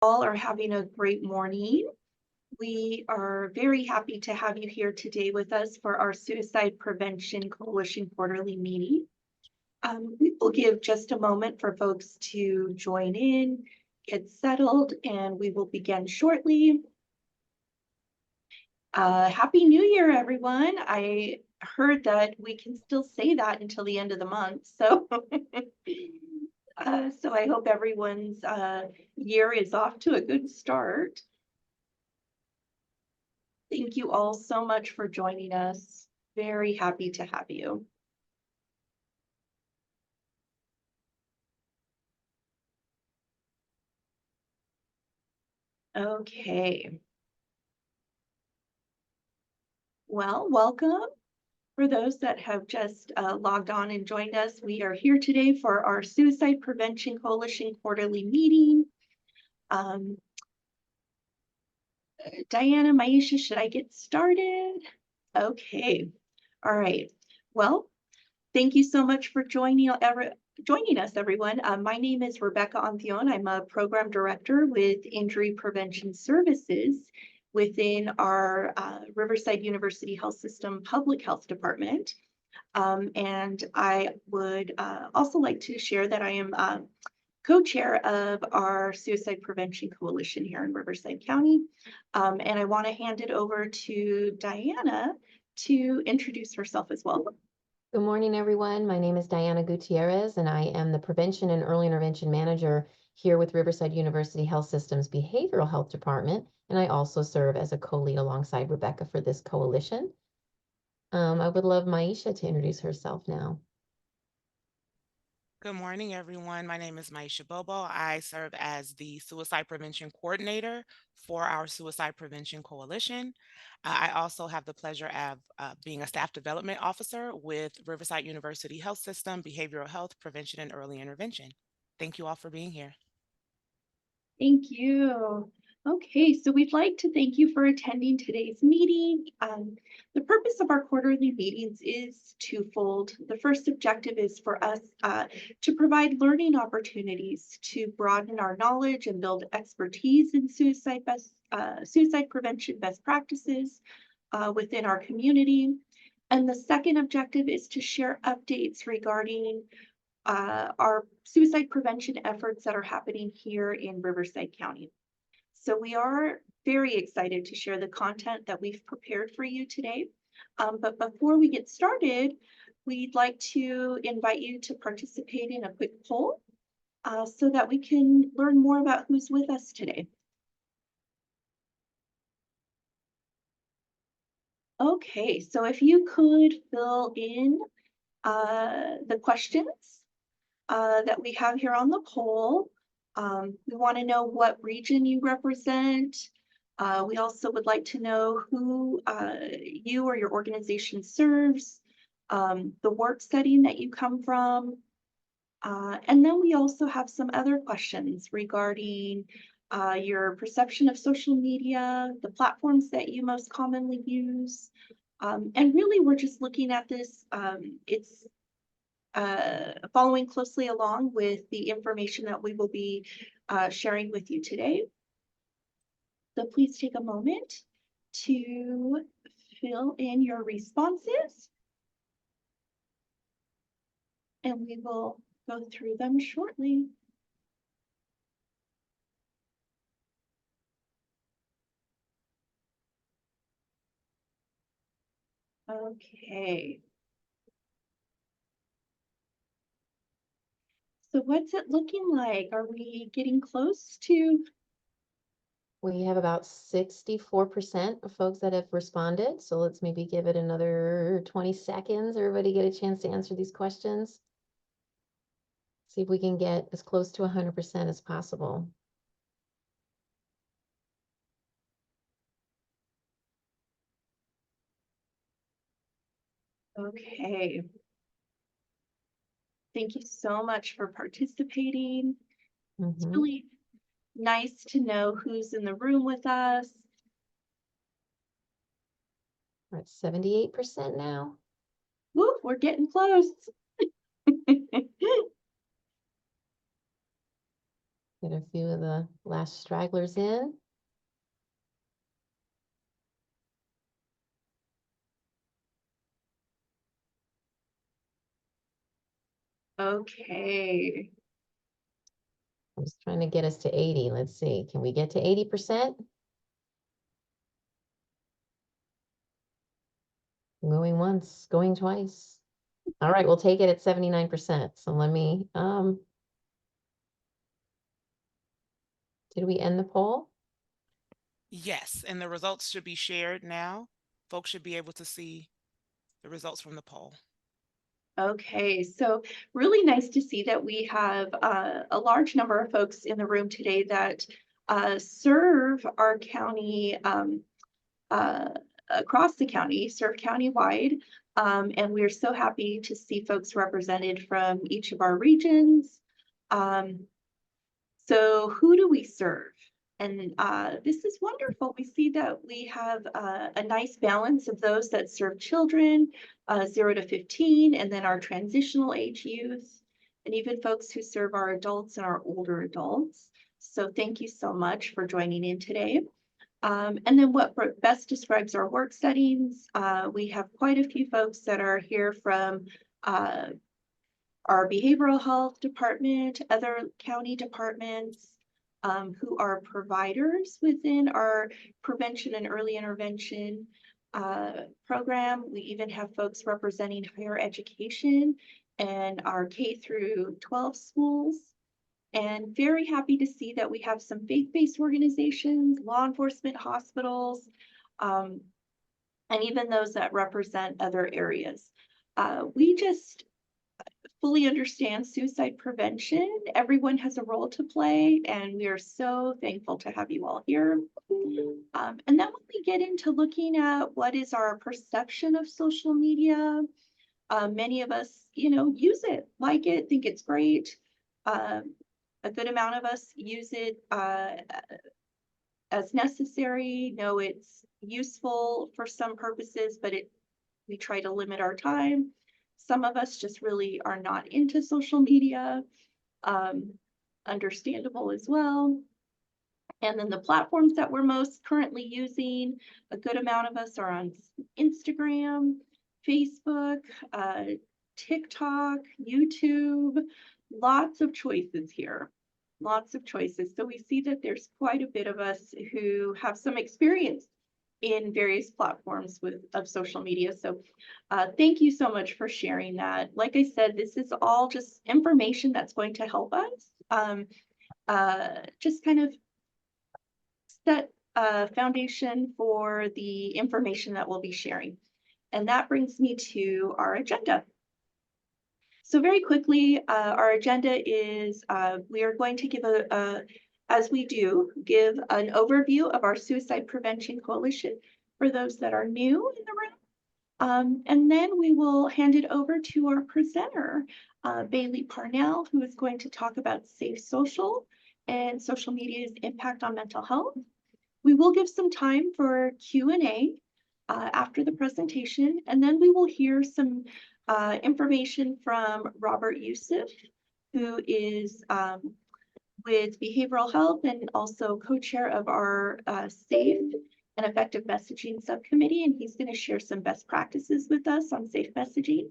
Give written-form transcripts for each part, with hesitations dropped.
All are having a great morning. We are very happy to have you here today with us for our Suicide Prevention Coalition quarterly meeting. We will give just a moment for folks to join in, get settled, and we will begin shortly. Happy New Year, everyone. I heard that we can still say that until the end of the month. So, so I hope everyone's year is off to a good start. Thank you all so much for joining us. Very happy to have you. Okay. Well, welcome. For those that have just logged on and joined us, we are here today for our Suicide Prevention Coalition quarterly meeting. Diana, Maisha, should I get started? Okay. All right. Well, thank you so much for joining us, everyone. My name is Rebecca Ancion. I'm a program director with Injury Prevention Services within our Riverside University Health System Public Health Department. And I would also like to share that I am co-chair of our Suicide Prevention Coalition here in Riverside County. And I want to hand it over to Diana to introduce herself as well. Good morning, everyone. My name is Diana Gutierrez, and I am the Prevention and Early Intervention Manager here with Riverside University Health System's Behavioral Health Department, and I also serve as a co-lead alongside Rebecca for this coalition. I would love Maisha to introduce herself now. Good morning, everyone. My name is Maisha Bobo. I serve as the Suicide Prevention Coordinator for our Suicide Prevention Coalition. I also have the pleasure of being a Staff Development Officer with Riverside University Health System, Behavioral Health, Prevention, and Early Intervention. Thank you all for being here. Thank you. Okay, so we'd like to thank you for attending today's meeting. The purpose of our quarterly meetings is twofold. The first objective is for us to provide learning opportunities to broaden our knowledge and build expertise in suicide prevention best practices within our community. And the second objective is to share updates regarding our suicide prevention efforts that are happening here in Riverside County. So we are very excited to share the content that we've prepared for you today. But before we get started, we'd like to invite you to participate in a quick poll so that we can learn more about who's with us today. Okay, so if you could fill in the questions that we have here on the poll. We want to know what region you represent. We also would like to know who you or your organization serves, the work setting that you come from. And then we also have some other questions regarding your perception of social media, the platforms that you most commonly use. And really, we're just looking at this. It's following closely along with the information that we will be sharing with you today. So please take a moment to fill in your responses, and we will go through them shortly. Okay. So what's it looking like? Are we getting close to? We have about 64% of folks that have responded. So let's maybe give it another 20 seconds. Everybody get a chance to answer these questions. See if we can get as close to 100% as possible. Okay. Thank you so much for participating. It's really nice to know who's in the room with us. We're at 78% now. Woo, we're getting close. Get a few of the last stragglers in. Okay. I'm just trying to get us to 80. Let's see. Can we get to 80%? Going once, going twice. All right, we'll take it at 79%. So let me, did we end the poll? Yes, and the results should be shared now. Folks should be able to see the results from the poll. Okay, so really nice to see that we have a large number of folks in the room today that serve our county uh, across the county, serve countywide. And we're so happy to see folks represented from each of our regions. So who do we serve? And this is wonderful. We see that we have a nice balance of those that serve children, 0 to 15, and then our transitional age youth, and even folks who serve our adults and our older adults. So thank you so much for joining in today. And then what best describes our work settings, we have quite a few folks that are here from our behavioral health department, other county departments, who are providers within our prevention and early intervention program. We even have folks representing higher education and our K through 12 schools. And very happy to see that we have some faith-based organizations, law enforcement, hospitals, and even those that represent other areas. We just fully understand suicide prevention. Everyone has a role to play, and we are so thankful to have you all here. And then when we get into looking at what is our perception of social media, many of us, use it, like it, think it's great. A good amount of us use it as necessary, know it's useful for some purposes, but we try to limit our time. Some of us just really are not into social media, understandable as well. And then the platforms that we're most currently using, a good amount of us are on Instagram, Facebook, TikTok, YouTube, lots of choices here. Lots of choices. So we see that there's quite a bit of us who have some experience in various platforms of social media. So thank you so much for sharing that. Like I said, this is all just information that's going to help us just kind of set a foundation for the information that we'll be sharing. And that brings me to our agenda. So very quickly, our agenda is we are going to give as we do, give an overview of our Suicide Prevention Coalition for those that are new in the room. And then we will hand it over to our presenter, Bailey Parnell, who is going to talk about safe social and social media's impact on mental health. We will give some time for Q&A after the presentation, and then we will hear some information from Robert Youssef, who is with behavioral health and also co-chair of our safe and effective messaging subcommittee, and he's going to share some best practices with us on safe messaging.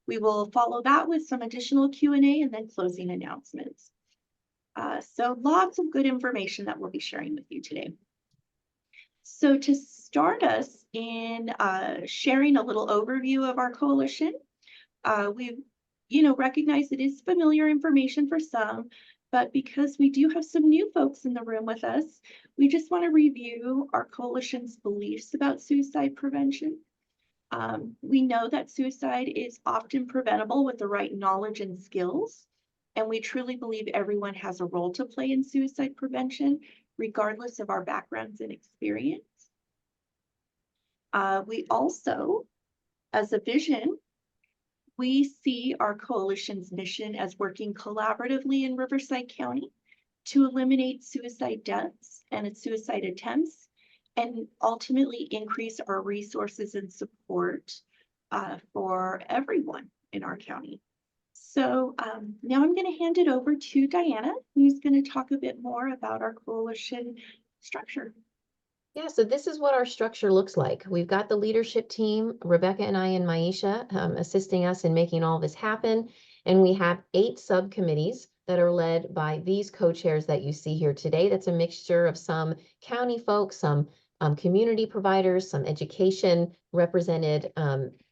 We will follow that with some additional Q&A and then closing announcements. So lots of good information that we'll be sharing with you today. So to start us in sharing a little overview of our coalition, we recognize it is familiar information for some, but because we do have some new folks in the room with us, we just want to review our coalition's beliefs about suicide prevention. We know that suicide is often preventable with the right knowledge and skills, and we truly believe everyone has a role to play in suicide prevention, regardless of our backgrounds and experience. We also, as a vision, we see our coalition's mission as working collaboratively in Riverside County to eliminate suicide deaths and suicide attempts, and ultimately increase our resources and support for everyone in our county. So now I'm going to hand it over to Diana, who's going to talk a bit more about our coalition structure. Yeah, so this is what our structure looks like. We've got the leadership team, Rebecca and I and Maisha, assisting us in making all this happen. And we have 8 subcommittees that are led by these co-chairs that you see here today. That's a mixture of some county folks, some community providers, some education represented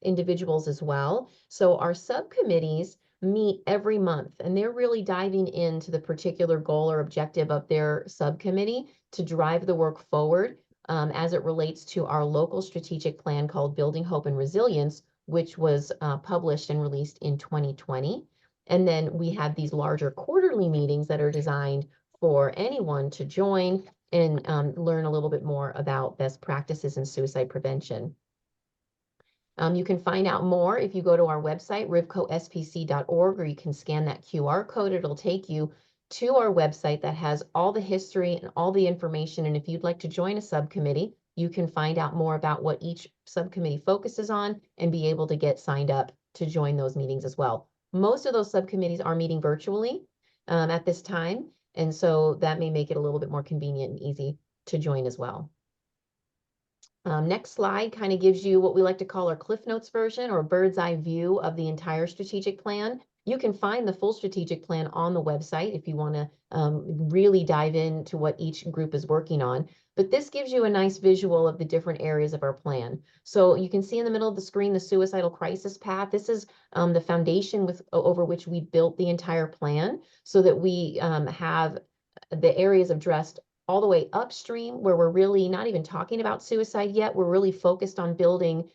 individuals as well. So our subcommittees meet every month, and they're really diving into the particular goal or objective of their subcommittee to drive the work forward as it relates to our local strategic plan called Building Hope and Resilience, which was published and released in 2020. And then we have these larger quarterly meetings that are designed for anyone to join and learn a little bit more about best practices in suicide prevention. You can find out more if you go to our website, rivcospc.org, or you can scan that QR code. It'll take you to our website that has all the history and all the information. And if you'd like to join a subcommittee, you can find out more about what each subcommittee focuses on and be able to get signed up to join those meetings as well. Most of those subcommittees are meeting virtually at this time. And so that may make it a little bit more convenient and easy to join as well. Next slide kind of gives you what we like to call our Cliff Notes version or a bird's eye view of the entire strategic plan. You can find the full strategic plan on the website if you want to really dive into what each group is working on. But this gives you a nice visual of the different areas of our plan. So you can see in the middle of the screen the suicidal crisis path. This is the foundation over which we built the entire plan so that we have the areas addressed all the way upstream where we're really not even talking about suicide yet. We're really focused on building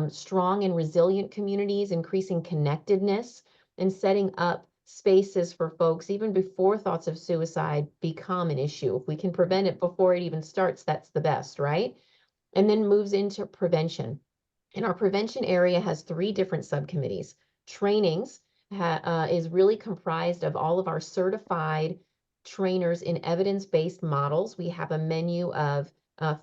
strong and resilient communities, increasing connectedness, and setting up spaces for folks even before thoughts of suicide become an issue. If we can prevent it before it even starts, that's the best, right? And then moves into prevention. And our prevention area has 3 different subcommittees. Trainings is really comprised of all of our certified trainers in evidence-based models. We have a menu of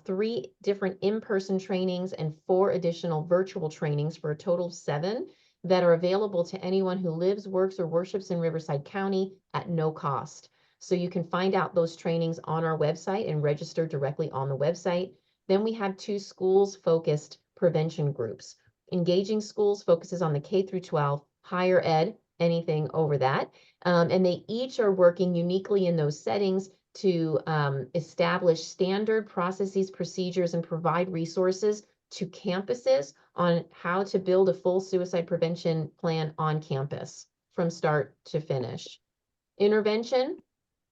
3 different in-person trainings and 4 additional virtual trainings for a total of 7 that are available to anyone who lives, works, or worships in Riverside County at no cost. So you can find out those trainings on our website and register directly on the website. Then we have 2 schools-focused prevention groups. Engaging Schools focuses on the K through 12, higher ed, anything over that. And they each are working uniquely in those settings to establish standard processes, procedures, and provide resources to campuses on how to build a full suicide prevention plan on campus from start to finish. Intervention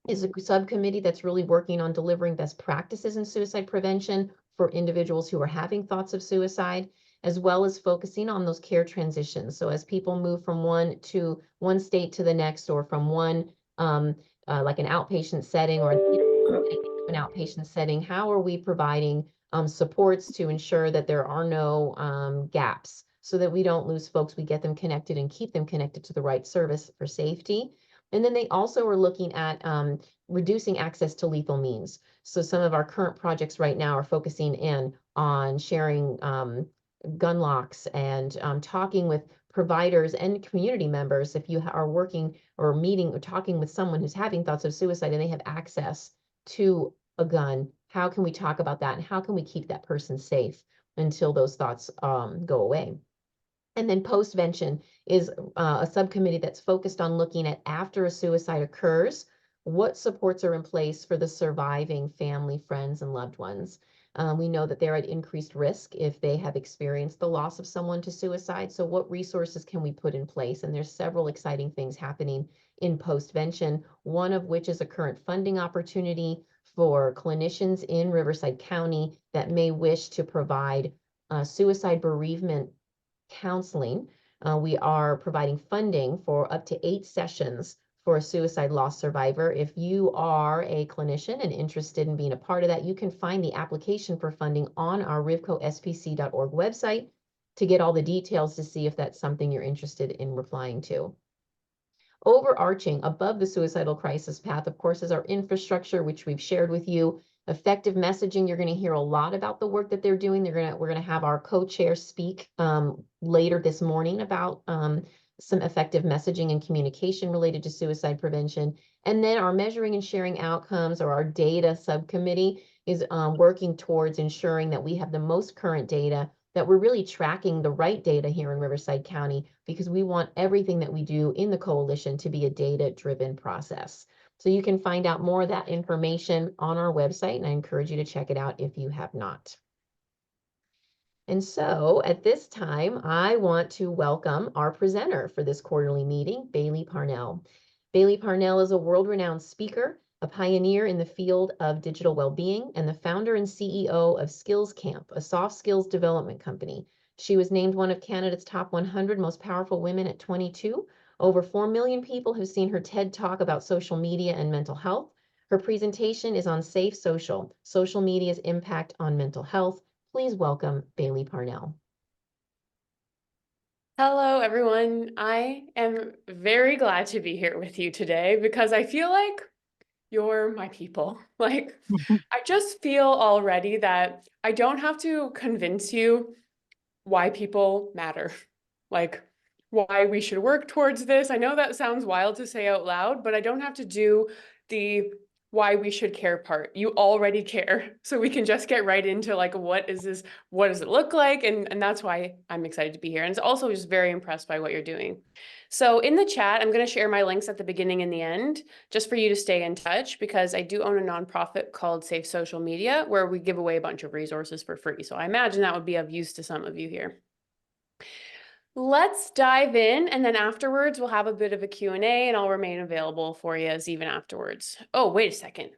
is a subcommittee that's really working on delivering best practices in suicide prevention for individuals who are having thoughts of suicide, as well as focusing on those care transitions. So as people move from one state to the next, or from one like an outpatient setting or an outpatient setting, how are we providing supports to ensure that there are no gaps so that we don't lose folks, we get them connected and keep them connected to the right service for safety. And then they also are looking at reducing access to lethal means. So some of our current projects right now are focusing in on sharing gun locks and talking with providers and community members. If you are working or meeting or talking with someone who's having thoughts of suicide and they have access to a gun, how can we talk about that and how can we keep that person safe until those thoughts go away? And then postvention is a subcommittee that's focused on looking at after a suicide occurs, what supports are in place for the surviving family, friends, and loved ones. We know that they're at increased risk if they have experienced the loss of someone to suicide. So what resources can we put in place? And there's several exciting things happening in postvention, one of which is a current funding opportunity for clinicians in Riverside County that may wish to provide suicide bereavement counseling. We are providing funding for up to 8 sessions for a suicide loss survivor. If you are a clinician and interested in being a part of that, you can find the application for funding on our rivcospc.org website to get all the details to see if that's something you're interested in replying to. Overarching above the suicidal crisis path, of course, is our infrastructure, which we've shared with you. Effective messaging, you're going to hear a lot about the work that they're doing. We're going to have our co-chair speak later this morning about some effective messaging and communication related to suicide prevention. And then our measuring and sharing outcomes, or our data subcommittee, is working towards ensuring that we have the most current data, that we're really tracking the right data here in Riverside County, because we want everything that we do in the coalition to be a data-driven process. So you can find out more of that information on our website, and I encourage you to check it out if you have not. And so at this time, I want to welcome our presenter for this quarterly meeting, Bailey Parnell. Bailey Parnell is a world-renowned speaker, a pioneer in the field of digital well-being, and the founder and CEO of Skills Camp, a soft skills development company. She was named one of Canada's top 100 most powerful women at 22. Over 4 million people have seen her TED Talk about social media and mental health. Her presentation is on Safe Social, social media's impact on mental health. Please welcome Bailey Parnell. Hello, everyone. I am very glad to be here with you today because I feel like you're my people. Like, I just feel already that I don't have to convince you why people matter, like why we should work towards this. I know that sounds wild to say out loud, but I don't have to do the why we should care part. You already care. So we can just get right into like, what is this? What does it look like? And that's why I'm excited to be here. And it's also just very impressed by what you're doing. So in the chat, I'm going to share my links at the beginning and the end, just for you to stay in touch, because I do own a nonprofit called Safe Social Media, where we give away a bunch of resources for free. So I imagine that would be of use to some of you here. Let's dive in, and then afterwards we'll have a bit of a Q&A, and I'll remain available for you as even afterwards. Oh, wait a second.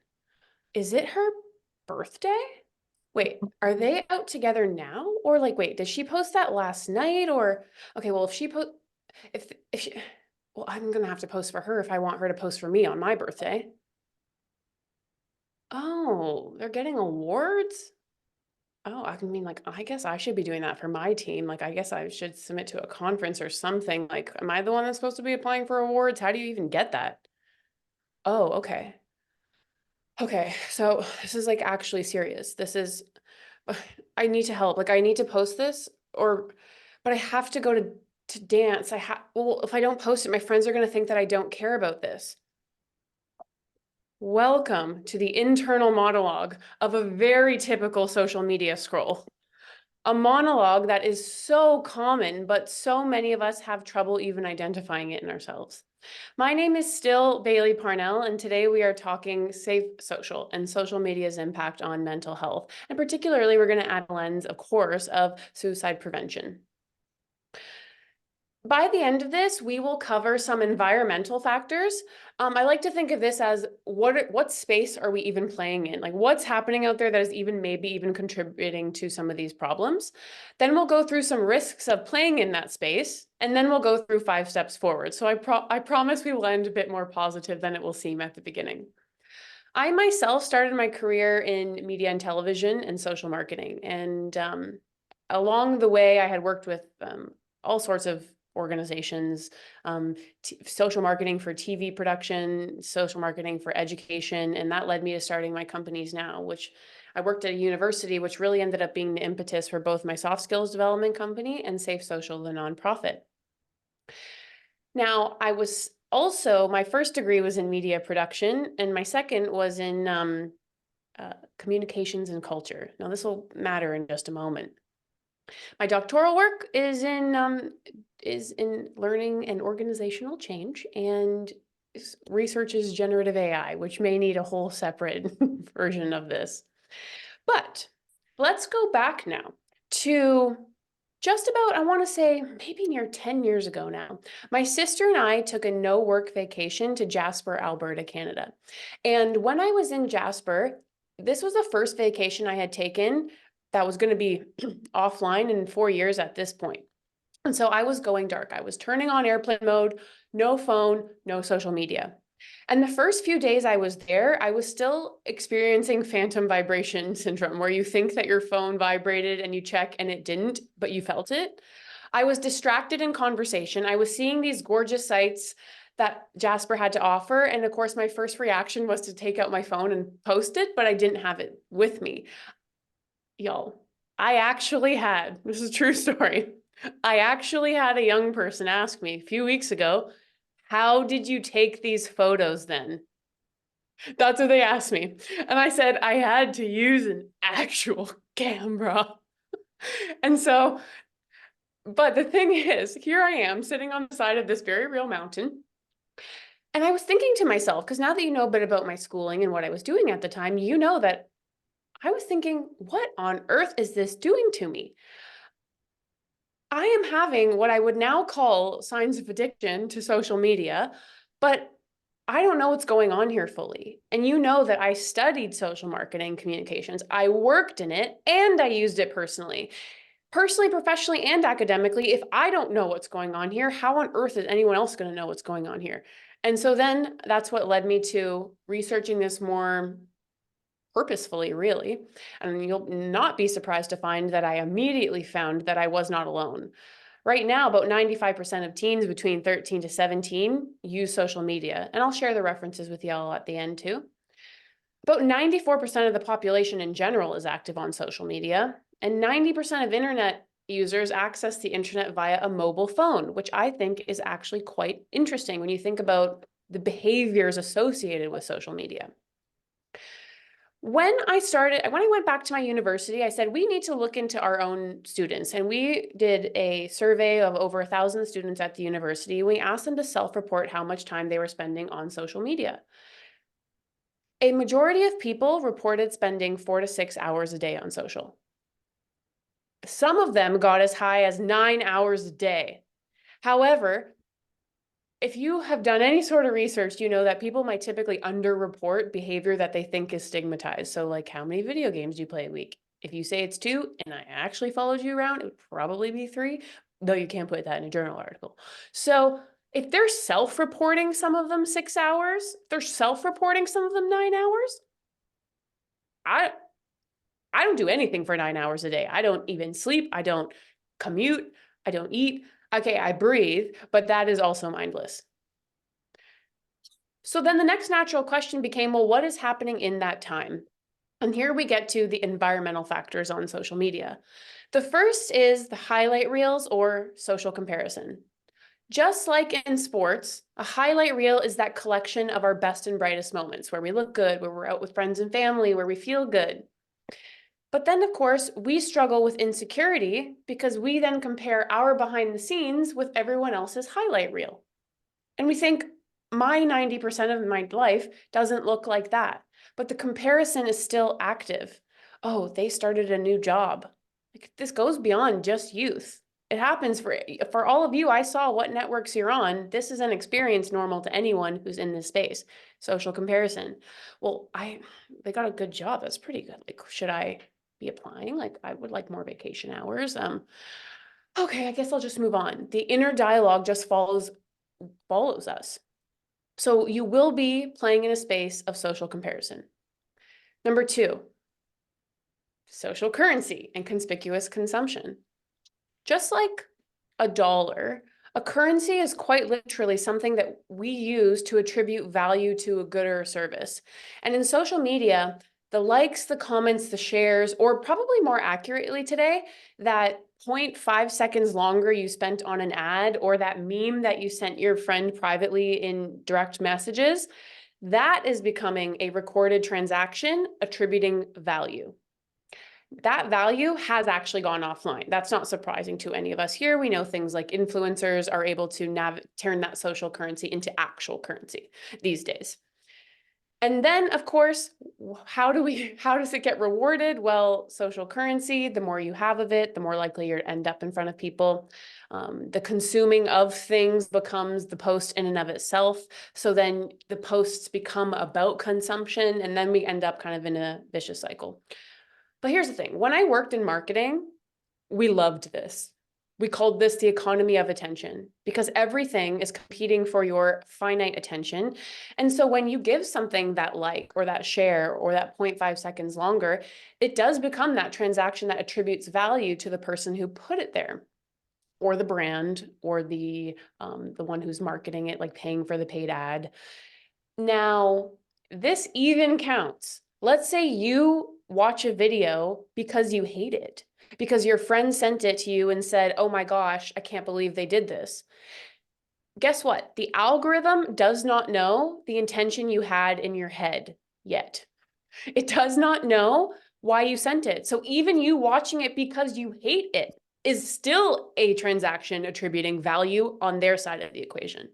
Is it her birthday? Wait, are they out together now? Or like, wait, did she post that last night? Or, okay, well, if she, well, I'm gonna have to post for her if I want her to post for me on my birthday. Oh, they're getting awards? Oh, I mean, like, I guess I should be doing that for my team. Like, I guess I should submit to a conference or something. Like, am I the one that's supposed to be applying for awards? How do you even get that? Oh, okay. Okay, so this is like actually serious. This is, I need to help. Like, I need to post this, but I have to go to dance. Well, if I don't post it, my friends are going to think that I don't care about this. Welcome to the internal monologue of a very typical social media scroll. A monologue that is so common, but so many of us have trouble even identifying it in ourselves. My name is still Bailey Parnell, and today we are talking safe social and social media's impact on mental health. And particularly, we're going to add a lens, of course, of suicide prevention. By the end of this, we will cover some environmental factors. I like to think of this as what space are we even playing in? Like, what's happening out there that is maybe even contributing to some of these problems? Then we'll go through some risks of playing in that space, and then we'll go through 5 steps forward. So I promise we will end a bit more positive than it will seem at the beginning. I myself started my career in media and television and social marketing. And along the way, I had worked with all sorts of organizations, social marketing for TV production, social marketing for education. And that led me to starting my companies now, which I worked at a university, which really ended up being the impetus for both my soft skills development company and Safe Social, the nonprofit. Now, my first degree was in media production, and my second was in communications and culture. Now, this will matter in just a moment. My doctoral work is in learning and organizational change, and researches generative AI, which may need a whole separate version of this. But let's go back now to just about, I want to say, maybe near 10 years ago now. My sister and I took a no-work vacation to Jasper, Alberta, Canada. And when I was in Jasper, this was the first vacation I had taken that was going to be offline in 4 years at this point. And so I was going dark. I was turning on airplane mode, no phone, no social media. And the first few days I was there, I was still experiencing phantom vibration syndrome, where you think that your phone vibrated and you check and it didn't, but you felt it. I was distracted in conversation. I was seeing these gorgeous sights that Jasper had to offer. And of course, my first reaction was to take out my phone and post it, but I didn't have it with me. Y'all, I actually had, this is a true story. I actually had a young person ask me a few weeks ago, how did you take these photos then? That's what they asked me. And I said, I had to use an actual camera. And so, but the thing is, here I am sitting on the side of this very real mountain. And I was thinking to myself, because now that you know a bit about my schooling and what I was doing at the time, you know that I was thinking, what on earth is this doing to me? I am having what I would now call signs of addiction to social media, but I don't know what's going on here fully. And you know that I studied social marketing communications. I worked in it and I used it personally, professionally, and academically. If I don't know what's going on here, how on earth is anyone else going to know what's going on here? And so then that's what led me to researching this more purposefully, really. And you'll not be surprised to find that I immediately found that I was not alone. Right now, about 95% of teens between 13 to 17 use social media, and I'll share the references with y'all at the end too. About 94% of the population in general is active on social media, and 90% of internet users access the internet via a mobile phone, which I think is actually quite interesting when you think about the behaviors associated with social media. When I went back to my university, I said, we need to look into our own students. And we did a survey of over 1,000 students at the university. We asked them to self-report how much time they were spending on social media. A majority of people reported spending 4 to 6 hours a day on social. Some of them got as high as 9 hours a day. However, if you have done any sort of research, you know that people might typically underreport behavior that they think is stigmatized. So like, how many video games do you play a week? If you say it's 2 and I actually followed you around, it would probably be 3, though you can't put that in a journal article. So if they're self-reporting some of them 6 hours, they're self-reporting some of them 9 hours, I don't do anything for 9 hours a day. I don't even sleep. I don't commute. I don't eat. Okay, I breathe, but that is also mindless. So then the next natural question became, well, what is happening in that time? And here we get to the environmental factors on social media. The first is the highlight reels or social comparison. Just like in sports, a highlight reel is that collection of our best and brightest moments where we look good, where we're out with friends and family, where we feel good. But then, of course, we struggle with insecurity because we then compare our behind the scenes with everyone else's highlight reel. And we think, my 90% of my life doesn't look like that. But the comparison is still active. Oh, they started a new job. Like, this goes beyond just youth. It happens for all of you. I saw what networks you're on. This is an experience normal to anyone who's in this space. Social comparison. Well, they got a good job. That's pretty good. Like, should I be applying? Like, I would like more vacation hours. Okay, I guess I'll just move on. The inner dialogue just follows us. So you will be playing in a space of social comparison. Number 2, social currency and conspicuous consumption. Just like a dollar, a currency is quite literally something that we use to attribute value to a good or a service. And in social media, the likes, the comments, the shares, or probably more accurately today, that 0.5 seconds longer you spent on an ad or that meme that you sent your friend privately in direct messages, that is becoming a recorded transaction attributing value. That value has actually gone offline. That's not surprising to any of us here. We know things like influencers are able to turn that social currency into actual currency these days. And then, of course, how does it get rewarded? Well, social currency, the more you have of it, the more likely you're to end up in front of people. The consuming of things becomes the post in and of itself. So then the posts become about consumption, and then we end up kind of in a vicious cycle. But here's the thing. When I worked in marketing, we loved this. We called this the economy of attention because everything is competing for your finite attention. And so when you give something that like, or that share, or that 0.5 seconds longer, it does become that transaction that attributes value to the person who put it there, or the brand, or the one who's marketing it, like paying for the paid ad. Now, this even counts. Let's say you watch a video because you hate it. because your friend sent it to you and said, oh my gosh, I can't believe they did this. Guess what? The algorithm does not know the intention you had in your head yet. It does not know why you sent it. So even you watching it because you hate it is still a transaction attributing value on their side of the equation.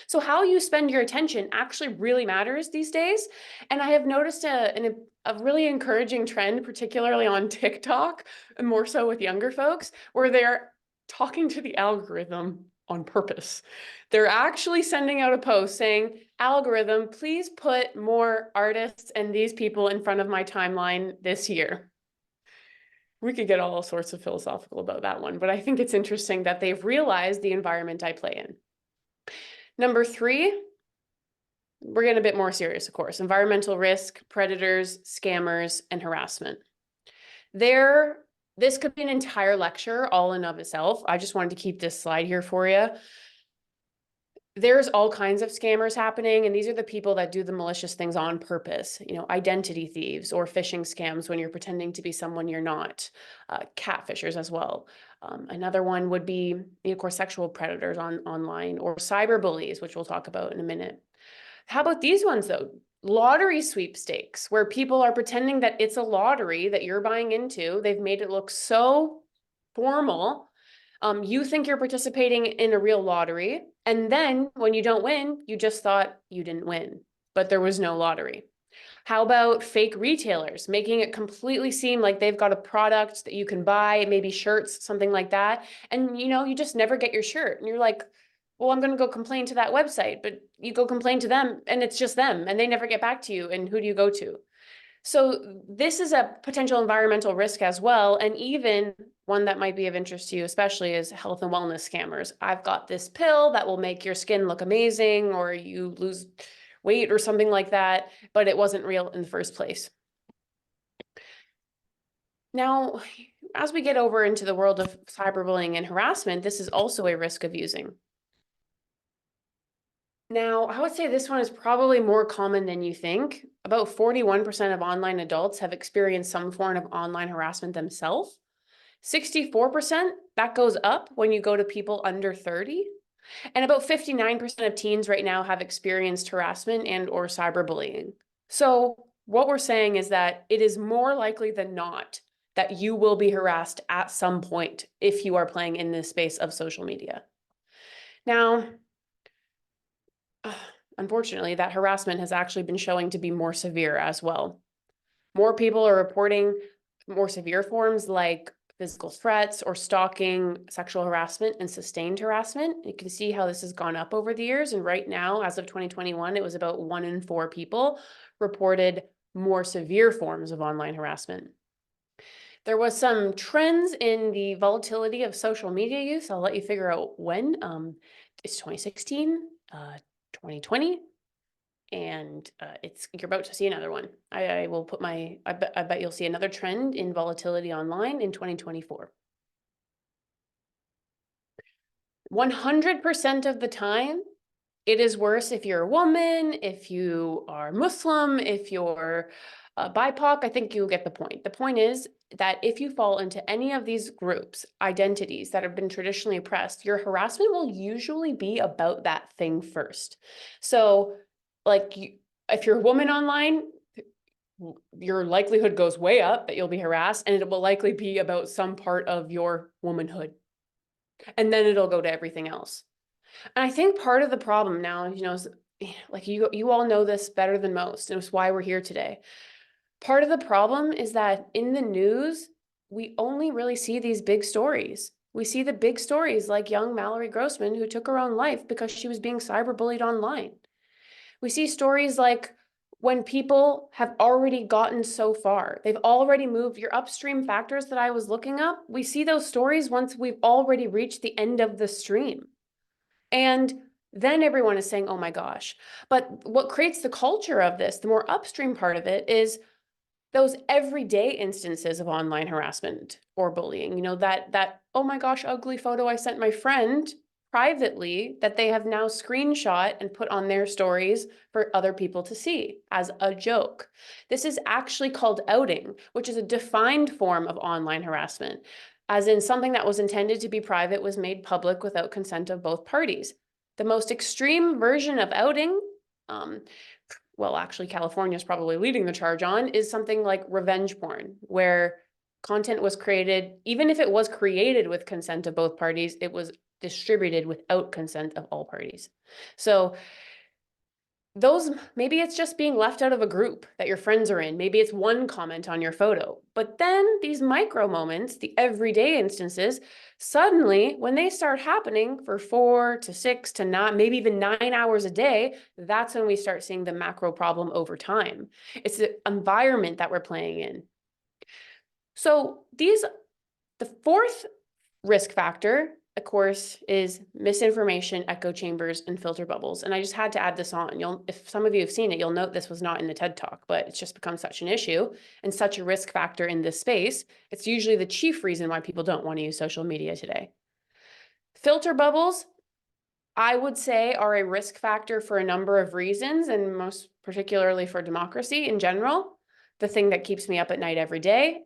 So how you spend your attention actually really matters these days. And I have noticed a really encouraging trend, particularly on TikTok, and more so with younger folks, where they're talking to the algorithm on purpose. They're actually sending out a post saying, algorithm, please put more artists and these people in front of my timeline this year. We could get all sorts of philosophical about that one, but I think it's interesting that they've realized the environment I play in. Number 3, we're getting a bit more serious, of course. Environmental risk, predators, scammers, and harassment. This could be an entire lecture all in of itself. I just wanted to keep this slide here for you. There's all kinds of scammers happening, and these are the people that do the malicious things on purpose, identity thieves or phishing scams when you're pretending to be someone you're not, catfishers as well. Another one would be, of course, sexual predators online, or cyberbullies, which we'll talk about in a minute. How about these ones though? Lottery sweepstakes, where people are pretending that it's a lottery that you're buying into. They've made it look so formal. You think you're participating in a real lottery, and then when you don't win, you just thought you didn't win, but there was no lottery. How about fake retailers, making it completely seem like they've got a product that you can buy, maybe shirts, something like that, and you just never get your shirt, and you're like, well, I'm going to go complain to that website, but you go complain to them, and it's just them, and they never get back to you, and who do you go to? So this is a potential environmental risk as well. And even one that might be of interest to you, especially, is health and wellness scammers. I've got this pill that will make your skin look amazing, or you lose weight or something like that, but it wasn't real in the first place. Now, as we get over into the world of cyberbullying and harassment, this is also a risk of using. Now, I would say this one is probably more common than you think. About 41% of online adults have experienced some form of online harassment themselves. 64%, that goes up when you go to people under 30. And about 59% of teens right now have experienced harassment and or cyberbullying. So what we're saying is that it is more likely than not that you will be harassed at some point if you are playing in this space of social media. Now, unfortunately, that harassment has actually been showing to be more severe as well. More people are reporting more severe forms like physical threats or stalking, sexual harassment, and sustained harassment. You can see how this has gone up over the years. And right now, as of 2021, it was about 1 in 4 people reported more severe forms of online harassment. There was some trends in the volatility of social media use. I'll let you figure out when. It's 2016, 2020, and you're about to see another one. I will put I bet you'll see another trend in volatility online in 2024. 100% of the time, it is worse if you're a woman, if you are Muslim, if you're BIPOC. I think you'll get the point. The point is that if you fall into any of these groups, identities that have been traditionally oppressed, your harassment will usually be about that thing first. So if you're a woman online, your likelihood goes way up that you'll be harassed, and it will likely be about some part of your womanhood. And then it'll go to everything else. And I think part of the problem now, is, like you all know this better than most, and it's why we're here today. Part of the problem is that in the news, we only really see these big stories. We see the big stories like young Mallory Grossman, who took her own life because she was being cyberbullied online. We see stories like when people have already gotten so far, they've already moved your upstream factors that I was looking up. We see those stories once we've already reached the end of the stream. And then everyone is saying, oh my gosh. But what creates the culture of this, the more upstream part of it, is those everyday instances of online harassment or bullying. That, oh my gosh, ugly photo I sent my friend privately that they have now screenshot and put on their stories for other people to see as a joke. This is actually called outing, which is a defined form of online harassment, as in something that was intended to be private was made public without consent of both parties. The most extreme version of outing, well, actually, California is probably leading the charge on, is something like revenge porn, where content was created, even if it was created with consent of both parties, it was distributed without consent of all parties. So those, maybe it's just being left out of a group that your friends are in. Maybe it's one comment on your photo. But then these micro moments, the everyday instances, suddenly when they start happening for 4 to 6 to 9, maybe even 9 hours a day, that's when we start seeing the macro problem over time. It's the environment that we're playing in. So the fourth risk factor, of course, is misinformation, echo chambers, and filter bubbles. And I just had to add this on. If some of you have seen it, you'll note this was not in the TED Talk, but it's just become such an issue and such a risk factor in this space. It's usually the chief reason why people don't want to use social media today. Filter bubbles, I would say, are a risk factor for a number of reasons, and most particularly for democracy in general. The thing that keeps me up at night every day.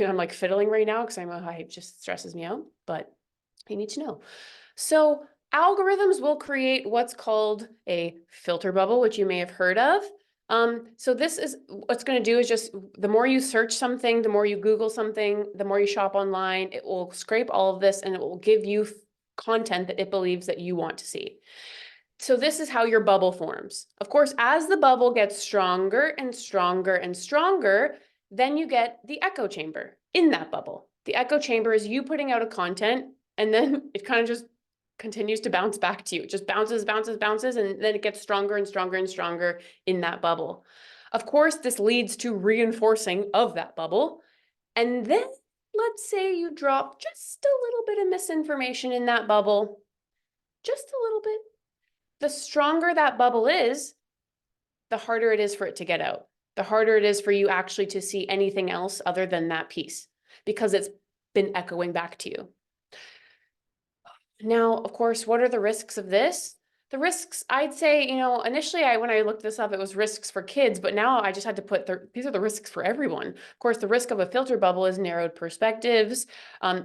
I'm like fiddling right now because it just stresses me out, but you need to know. So algorithms will create what's called a filter bubble, which you may have heard of. So this is what's going to do is just the more you search something, the more you Google something, the more you shop online, it will scrape all of this and it will give you content that it believes that you want to see. So this is how your bubble forms. Of course, as the bubble gets stronger and stronger and stronger, then you get the echo chamber in that bubble. The echo chamber is you putting out a content and then it kind of just continues to bounce back to you. It just bounces, bounces, bounces, and then it gets stronger and stronger and stronger in that bubble. Of course, this leads to reinforcing of that bubble. And then let's say you drop just a little bit of misinformation in that bubble, just a little bit. The stronger that bubble is, the harder it is for it to get out. The harder it is for you actually to see anything else other than that piece, because it's been echoing back to you. Now, of course, what are the risks of this? The risks, I'd say, initially when I looked this up, it was risks for kids, but now I just had to put these are the risks for everyone. Of course, the risk of a filter bubble is narrowed perspectives,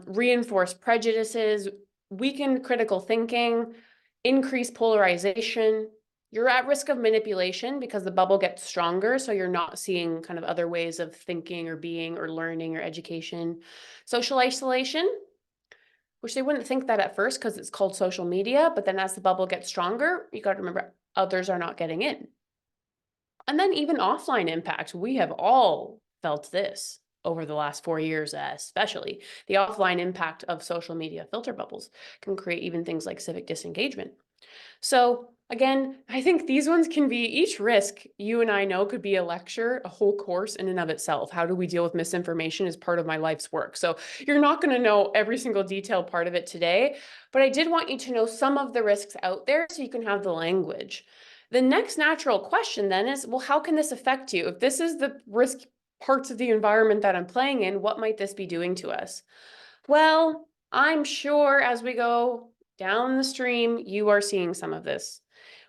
reinforced prejudices, weakened critical thinking, increased polarization. You're at risk of manipulation because the bubble gets stronger, so you're not seeing kind of other ways of thinking or being or learning or education. Social isolation, which they wouldn't think that at first because it's called social media, but then as the bubble gets stronger, you got to remember others are not getting in. And then even offline impact, we have all felt this over the last 4 years, especially. The offline impact of social media filter bubbles can create even things like civic disengagement. So again, I think these ones can be, each risk you and I know could be a lecture, a whole course in and of itself. How do we deal with misinformation is part of my life's work. So you're not going to know every single detailed part of it today, but I did want you to know some of the risks out there so you can have the language. The next natural question then is, well, how can this affect you? If this is the risk parts of the environment that I'm playing in, what might this be doing to us? Well, I'm sure as we go down the stream, you are seeing some of this.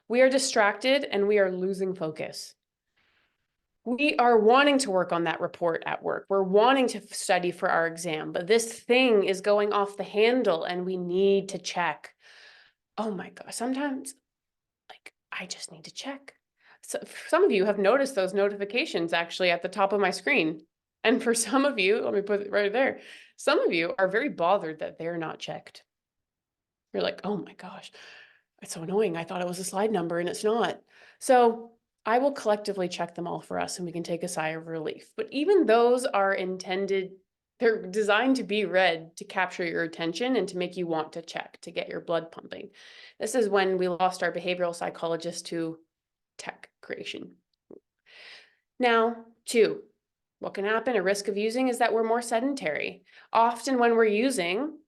We are distracted and we are losing focus. We are wanting to work on that report at work. We're wanting to study for our exam, but this thing is going off the handle and we need to check. Oh my gosh, sometimes I just need to check. So some of you have noticed those notifications actually at the top of my screen. And for some of you, let me put it right there. Some of you are very bothered that they're not checked. You're like, oh my gosh, it's so annoying. I thought it was a slide number and it's not. So I will collectively check them all for us and we can take a sigh of relief. But even those are intended, they're designed to be read to capture your attention and to make you want to check, to get your blood pumping. This is when we lost our behavioral psychologist to tech creation. Now, 2, what can happen? A risk of using is that we're more sedentary. Often when we're using,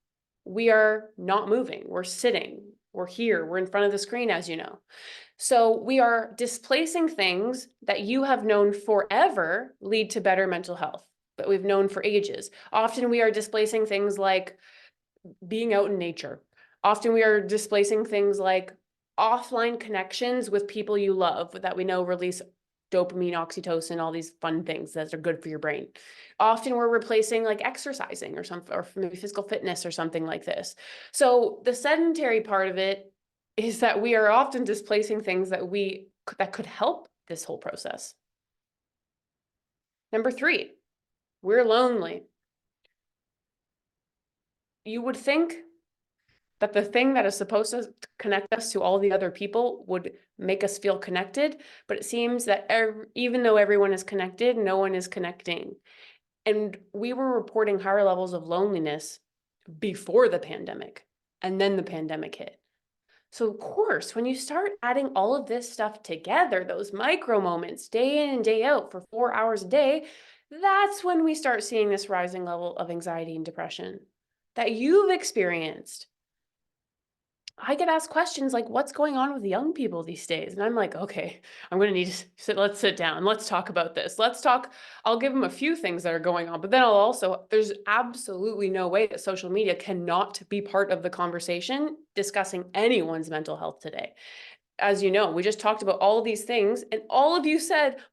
we are not moving, we're sitting, we're here, we're in front of the screen, as you know. So we are displacing things that you have known forever lead to better mental health, that we've known for ages. Often we are displacing things like being out in nature, Often we are displacing things like offline connections with people you love that we know release dopamine, oxytocin, all these fun things that are good for your brain. Often we're replacing like exercising or something, or maybe physical fitness or something like this. So the sedentary part of it is that we are often displacing things that could help this whole process. Number 3, we're lonely. You would think that the thing that is supposed to connect us to all the other people would make us feel connected, but it seems that even though everyone is connected, no one is connecting. And we were reporting higher levels of loneliness before the pandemic, and then the pandemic hit. So of course, when you start adding all of this stuff together, those micro moments, day in and day out for 4 hours a day, that's when we start seeing this rising level of anxiety and depression that you've experienced. I get asked questions like, what's going on with young people these days? And I'm like, okay, I'm going to need to let's sit down. Let's talk about this. Let's talk. I'll give them a few things that are going on, but then there's absolutely no way that social media cannot be part of the conversation discussing anyone's mental health today. As you know, we just talked about all of these things, and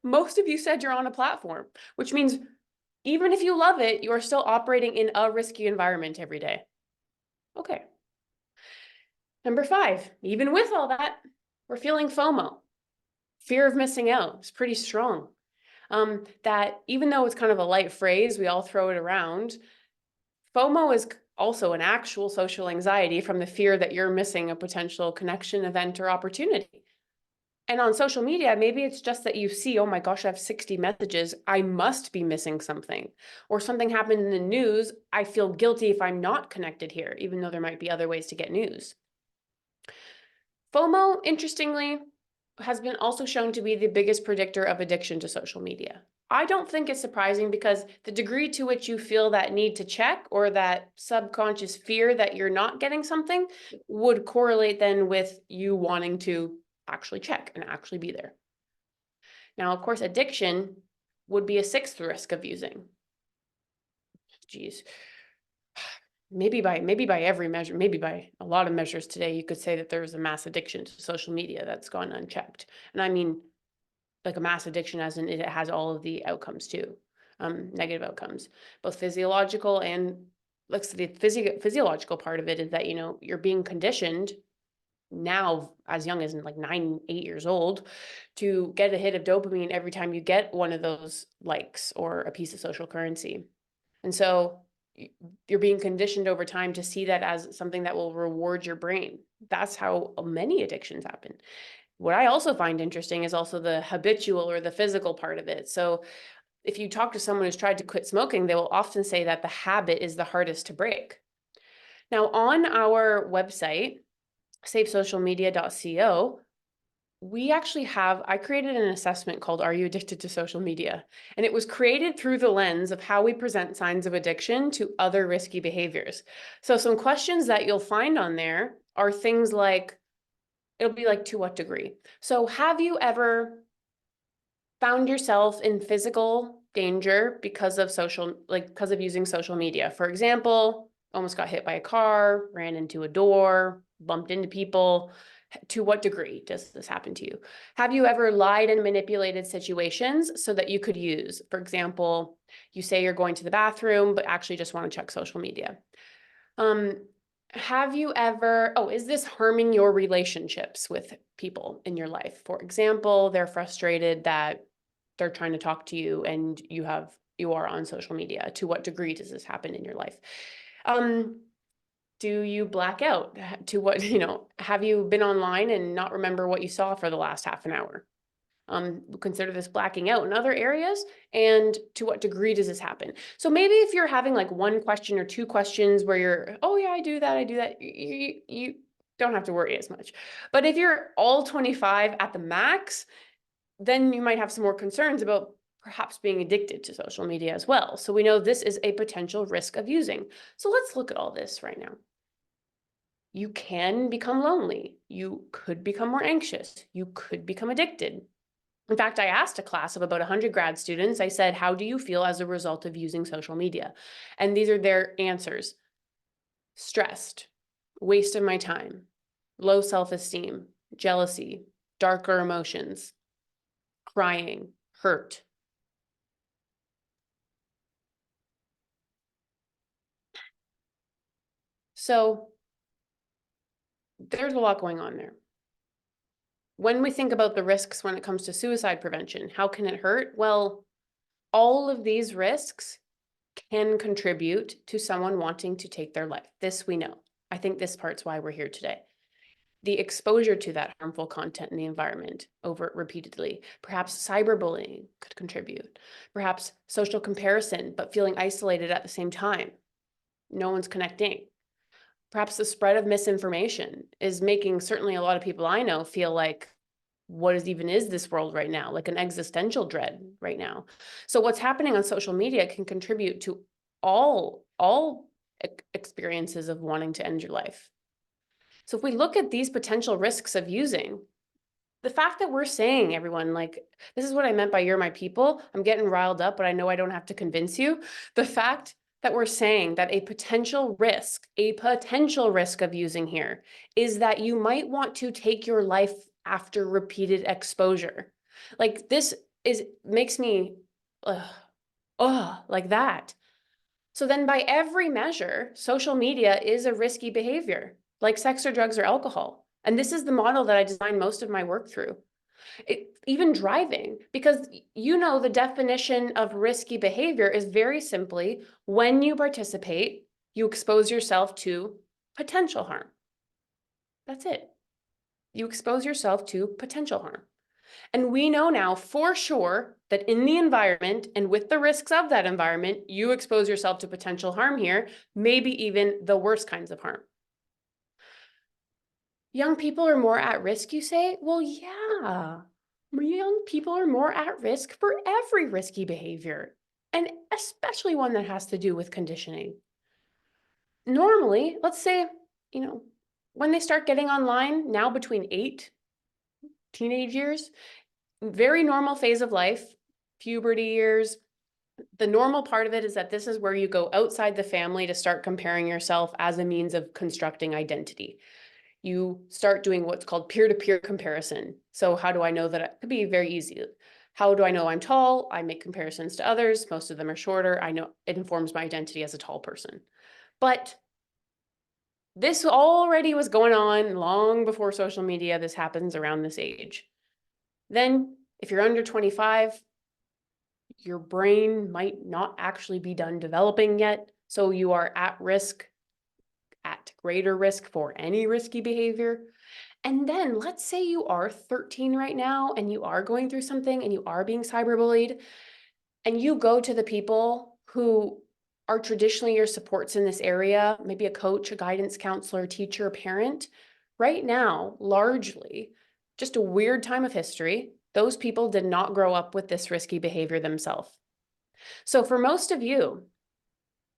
most of you said you're on a platform, which means even if you love it, you are still operating in a risky environment every day. Okay. Number 5, even with all that, we're feeling FOMO. Fear of missing out is pretty strong. That even though it's kind of a light phrase, we all throw it around, FOMO is also an actual social anxiety from the fear that you're missing a potential connection, event, or opportunity. And on social media, maybe it's just that you see, oh my gosh, I have 60 messages. I must be missing something. Or something happened in the news. I feel guilty if I'm not connected here, even though there might be other ways to get news. FOMO, interestingly, has been also shown to be the biggest predictor of addiction to social media. I don't think it's surprising because the degree to which you feel that need to check or that subconscious fear that you're not getting something would correlate then with you wanting to actually check and actually be there. Now, of course, addiction would be a 6th risk of using. Geez. Maybe by every measure, maybe by a lot of measures today, you could say that there's a mass addiction to social media that's gone unchecked. And I mean, like a mass addiction as in it has all of the outcomes too, negative outcomes, both physiological and like the physiological part of it is that, you're being conditioned now as young as like 9, 8 years old to get a hit of dopamine every time you get one of those likes or a piece of social currency. And so you're being conditioned over time to see that as something that will reward your brain. That's how many addictions happen. What I also find interesting is also the habitual or the physical part of it. So if you talk to someone who's tried to quit smoking, they will often say that the habit is the hardest to break. Now, on our website, safesocialmedia.co, I created an assessment called Are You Addicted to Social Media? And it was created through the lens of how we present signs of addiction to other risky behaviors. So some questions that you'll find on there are things like, it'll be like, to what degree? So have you ever found yourself in physical danger because of using social media? For example, almost got hit by a car, ran into a door, bumped into people. To what degree does this happen to you? Have you ever lied and manipulated situations so that you could use? For example, you say you're going to the bathroom, but actually just want to check social media. Have you ever, is this harming your relationships with people in your life? For example, they're frustrated that they're trying to talk to you and you are on social media. To what degree does this happen in your life? Do you black out? To what, have you been online and not remember what you saw for the last half an hour? Consider this blacking out in other areas. And to what degree does this happen? So maybe if you're having like 1 question or 2 questions where you're, oh yeah, I do that, you don't have to worry as much. But if you're all 25 at the max, then you might have some more concerns about perhaps being addicted to social media as well. So we know this is a potential risk of using. So let's look at all this right now. You can become lonely. You could become more anxious. You could become addicted. In fact, I asked a class of about 100 grad students, I said, how do you feel as a result of using social media? And these are their answers. Stressed, waste of my time, low self-esteem, jealousy, darker emotions, crying, hurt. So there's a lot going on there. When we think about the risks when it comes to suicide prevention, how can it hurt? Well, all of these risks can contribute to someone wanting to take their life. This we know. I think this part's why we're here today. The exposure to that harmful content in the environment over repeatedly. Perhaps cyberbullying could contribute. Perhaps social comparison, but feeling isolated at the same time. No one's connecting. Perhaps the spread of misinformation is making certainly a lot of people I know feel like, what even is this world right now? Like an existential dread right now. So what's happening on social media can contribute to all experiences of wanting to end your life. So if we look at these potential risks of using, the fact that we're saying, everyone, like, this is what I meant by you're my people. I'm getting riled up, but I know I don't have to convince you. The fact that we're saying that a potential risk of using here is that you might want to take your life after repeated exposure. Like this makes me, like that. So then by every measure, social media is a risky behavior, like sex or drugs or alcohol. And this is the model that I design most of my work through. Even driving, because you know the definition of risky behavior is very simply, when you participate, you expose yourself to potential harm. That's it. You expose yourself to potential harm. And we know now for sure that in the environment and with the risks of that environment, you expose yourself to potential harm here, maybe even the worst kinds of harm. Young people are more at risk, you say? Well, yeah. Young people are more at risk for every risky behavior, and especially one that has to do with conditioning. Normally, let's say, when they start getting online, now between 8 teenage years, very normal phase of life, puberty years. The normal part of it is that this is where you go outside the family to start comparing yourself as a means of constructing identity. You start doing what's called peer-to-peer comparison. So how do I know that? It could be very easy. How do I know I'm tall? I make comparisons to others. Most of them are shorter. I know it informs my identity as a tall person. But this already was going on long before social media. This happens around this age. Then if you're under 25, your brain might not actually be done developing yet. So you are at risk, at greater risk for any risky behavior. And then let's say you are 13 right now and you are going through something and you are being cyberbullied, and you go to the people who are traditionally your supports in this area, maybe a coach, a guidance counselor, teacher, parent. Right now, largely, just a weird time of history, those people did not grow up with this risky behavior themselves. So for most of you,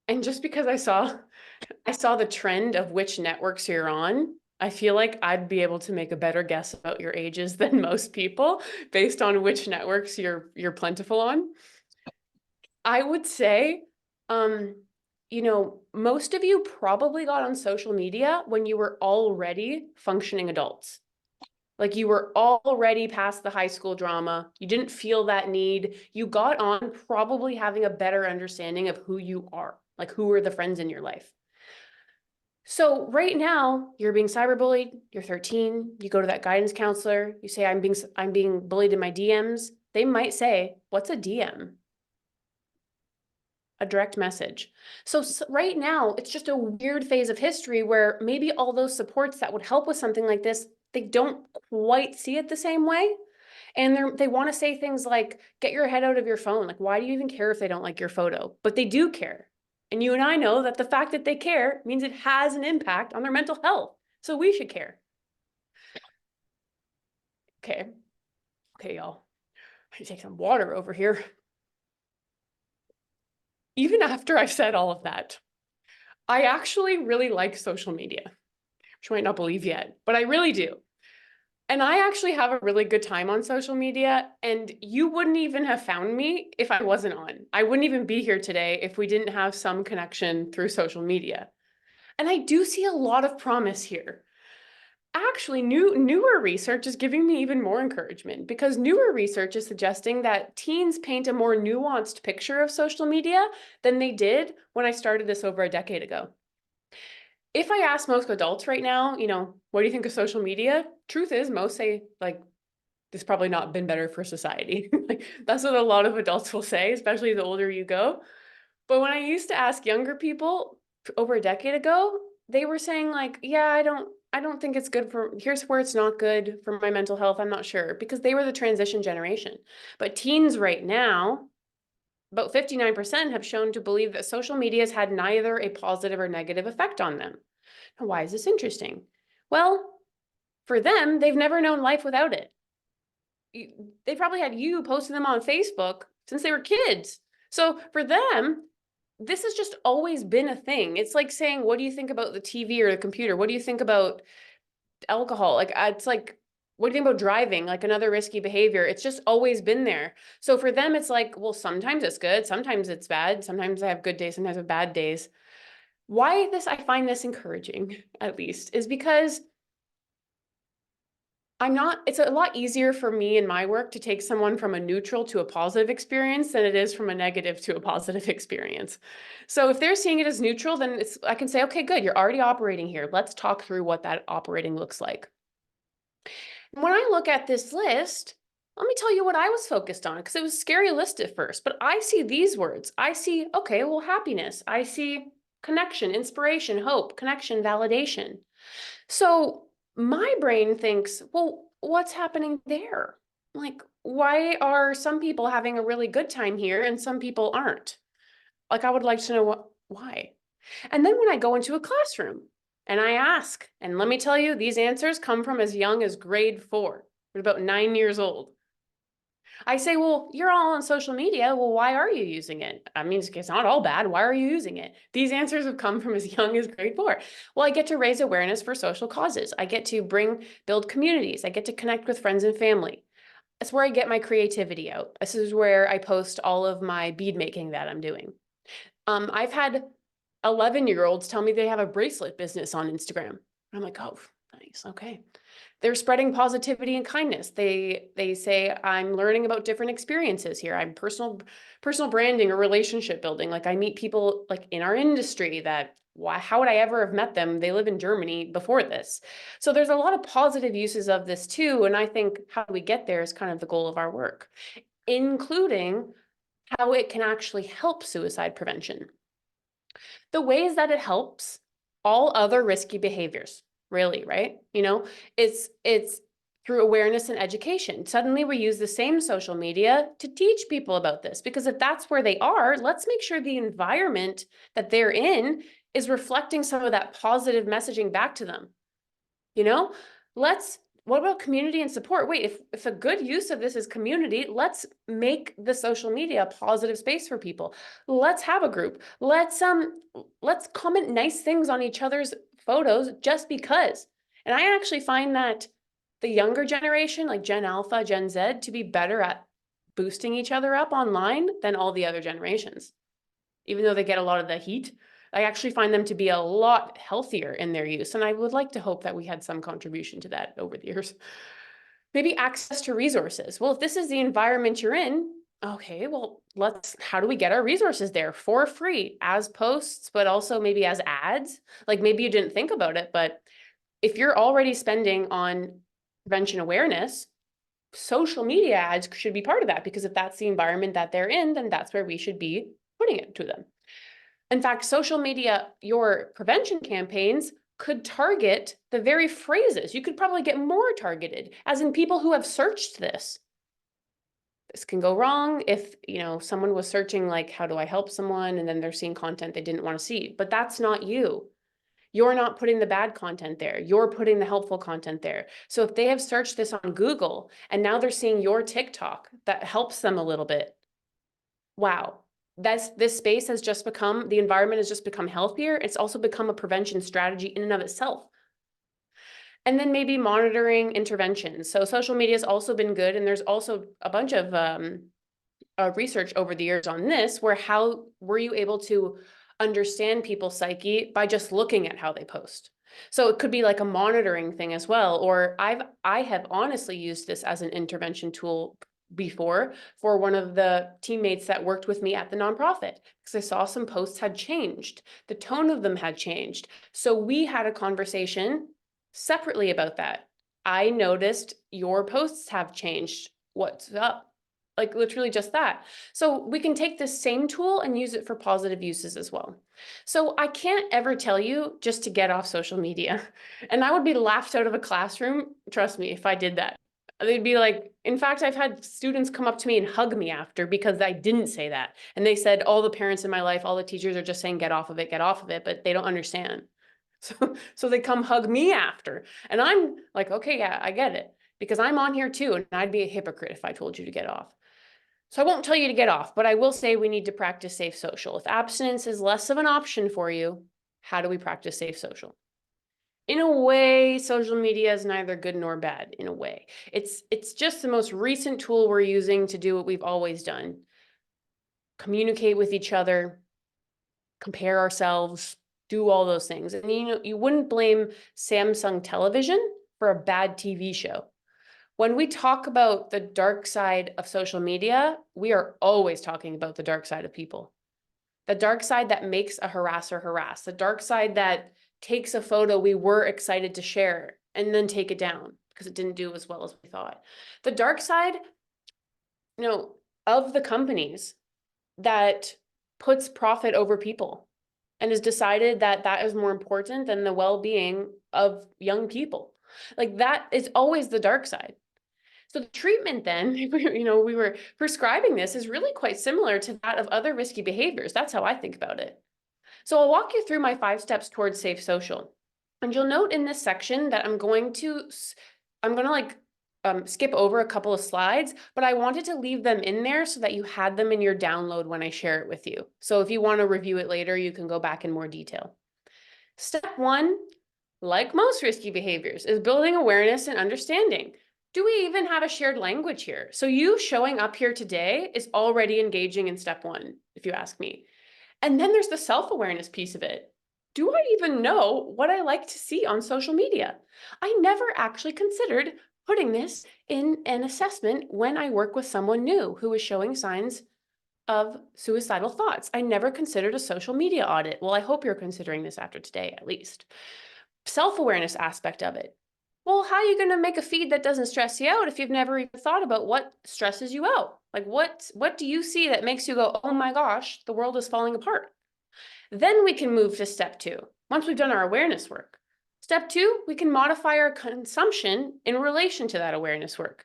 and just because I saw the trend of which networks you're on, I feel like I'd be able to make a better guess about your ages than most people based on which networks you're plentiful on. I would say, most of you probably got on social media when you were already functioning adults. Like you were already past the high school drama. You didn't feel that need. You got on probably having a better understanding of who you are, like who are the friends in your life. So right now you're being cyberbullied, you're 13, you go to that guidance counselor, you say, I'm being bullied in my DMs. They might say, what's a DM? A direct message. So right now, it's just a weird phase of history where maybe all those supports that would help with something like this, they don't quite see it the same way. And they want to say things like, get your head out of your phone. Like, why do you even care if they don't like your photo? But they do care. And you and I know that the fact that they care means it has an impact on their mental health. So we should care. Okay, y'all. I need to take some water over here. Even after I've said all of that, I actually really like social media, which you might not believe yet, but I really do. And I actually have a really good time on social media, and you wouldn't even have found me if I wasn't on. I wouldn't even be here today if we didn't have some connection through social media. And I do see a lot of promise here. Actually, newer research is giving me even more encouragement, because newer research is suggesting that teens paint a more nuanced picture of social media than they did when I started this over a decade ago. If I ask most adults right now, what do you think of social media? Truth is, most say, like, it's probably not been better for society. Like, that's what a lot of adults will say, especially the older you go. But when I used to ask younger people over a decade ago, they were saying, like, yeah, I don't think it's good for, here's where it's not good for my mental health. I'm not sure, because they were the transition generation. But teens right now, about 59% have shown to believe that social media has had neither a positive or negative effect on them. Now, why is this interesting? Well, for them, they've never known life without it. They probably had you posting them on Facebook since they were kids. So for them, this has just always been a thing. It's like saying, what do you think about the TV or the computer? What do you think about alcohol? Like, it's like, what do you think about driving? Like, another risky behavior. It's just always been there. So for them, it's like, well, sometimes it's good, sometimes it's bad. Sometimes I have good days, sometimes I have bad days. Why I find this encouraging, at least, is because it's a lot easier for me in my work to take someone from a neutral to a positive experience than it is from a negative to a positive experience. So if they're seeing it as neutral, then I can say, okay, good, you're already operating here. Let's talk through what that operating looks like. And when I look at this list, let me tell you what I was focused on, because it was a scary list at first, but I see these words. I see, okay, well, happiness. I see connection, inspiration, hope, connection, validation. So my brain thinks, well, what's happening there? Like, why are some people having a really good time here and some people aren't? Like, I would like to know why. And then when I go into a classroom and I ask, and let me tell you, these answers come from as young as grade 4, at about 9 years old. I say, well, you're all on social media. Well, why are you using it? I mean, it's not all bad. Why are you using it? These answers have come from as young as grade 4. Well, I get to raise awareness for social causes. I get to build communities. I get to connect with friends and family. That's where I get my creativity out. This is where I post all of my bead making that I'm doing. I've had 11-year-olds tell me they have a bracelet business on Instagram. I'm like, oh, nice. Okay. They're spreading positivity and kindness. They say, I'm learning about different experiences here. I'm personal branding or relationship building. Like, I meet people like in our industry that, how would I ever have met them? They live in Germany before this. So there's a lot of positive uses of this too. And I think how we get there is kind of the goal of our work, including how it can actually help suicide prevention. The ways that it helps all other risky behaviors, really, right? It's through awareness and education. Suddenly we use the same social media to teach people about this, because if that's where they are, let's make sure the environment that they're in is reflecting some of that positive messaging back to them. What about community and support? Wait, if a good use of this is community, let's make the social media a positive space for people. Let's have a group. Let's comment nice things on each other's photos just because. And I actually find that the younger generation, like Gen Alpha, Gen Z, to be better at boosting each other up online than all the other generations. Even though they get a lot of the heat, I actually find them to be a lot healthier in their use. And I would like to hope that we had some contribution to that over the years. Maybe access to resources. Well, if this is the environment you're in, okay, well, how do we get our resources there for free as posts, but also maybe as ads? Like, maybe you didn't think about it, but if you're already spending on prevention awareness, social media ads should be part of that, because if that's the environment that they're in, then that's where we should be putting it to them. In fact, social media, your prevention campaigns could target the very phrases. You could probably get more targeted, as in people who have searched this. This can go wrong if, someone was searching like, how do I help someone? And then they're seeing content they didn't want to see, but that's not you. You're not putting the bad content there. You're putting the helpful content there. So if they have searched this on Google and now they're seeing your TikTok that helps them a little bit, wow. This space has just become, the environment has just become healthier. It's also become a prevention strategy in and of itself. And then maybe monitoring interventions. So social media has also been good. And there's also a bunch of research over the years on this, where how were you able to understand people's psyche by just looking at how they post. So it could be like a monitoring thing as well. Or I have honestly used this as an intervention tool before for one of the teammates that worked with me at the nonprofit, because I saw some posts had changed. The tone of them had changed. So we had a conversation separately about that. I noticed your posts have changed. What's up? Like literally just that. So we can take this same tool and use it for positive uses as well. So I can't ever tell you just to get off social media. And I would be laughed out of a classroom, trust me, if I did that. They'd be like, in fact, I've had students come up to me and hug me after because I didn't say that. And they said, all the parents in my life, all the teachers are just saying, get off of it, but they don't understand. So they come hug me after. And I'm like, okay, yeah, I get it. Because I'm on here too. And I'd be a hypocrite if I told you to get off. So I won't tell you to get off, but I will say we need to practice safe social. If abstinence is less of an option for you, how do we practice safe social? In a way, social media is neither good nor bad, in a way. It's just the most recent tool we're using to do what we've always done. Communicate with each other, compare ourselves, do all those things. And you wouldn't blame Samsung Television for a bad TV show. When we talk about the dark side of social media, we are always talking about the dark side of people. The dark side that makes a harasser harass, the dark side that takes a photo we were excited to share and then take it down because it didn't do as well as we thought. The dark side, of the companies that puts profit over people and has decided that that is more important than the well-being of young people. Like that is always the dark side. So the treatment then, we were prescribing this is really quite similar to that of other risky behaviors. That's how I think about it. So I'll walk you through my 5 steps towards safe social. And you'll note in this section that I'm going to skip over a couple of slides, but I wanted to leave them in there so that you had them in your download when I share it with you. So if you want to review it later, you can go back in more detail. Step 1, like most risky behaviors, is building awareness and understanding. Do we even have a shared language here? So you showing up here today is already engaging in step 1, if you ask me. And then there's the self-awareness piece of it. Do I even know what I like to see on social media? I never actually considered putting this in an assessment when I work with someone new who is showing signs of suicidal thoughts. I never considered a social media audit. Well, I hope you're considering this after today, at least. Self-awareness aspect of it. Well, how are you going to make a feed that doesn't stress you out if you've never even thought about what stresses you out? Like what do you see that makes you go, oh my gosh, the world is falling apart? Then we can move to step 2. Once we've done our awareness work. Step 2, we can modify our consumption in relation to that awareness work.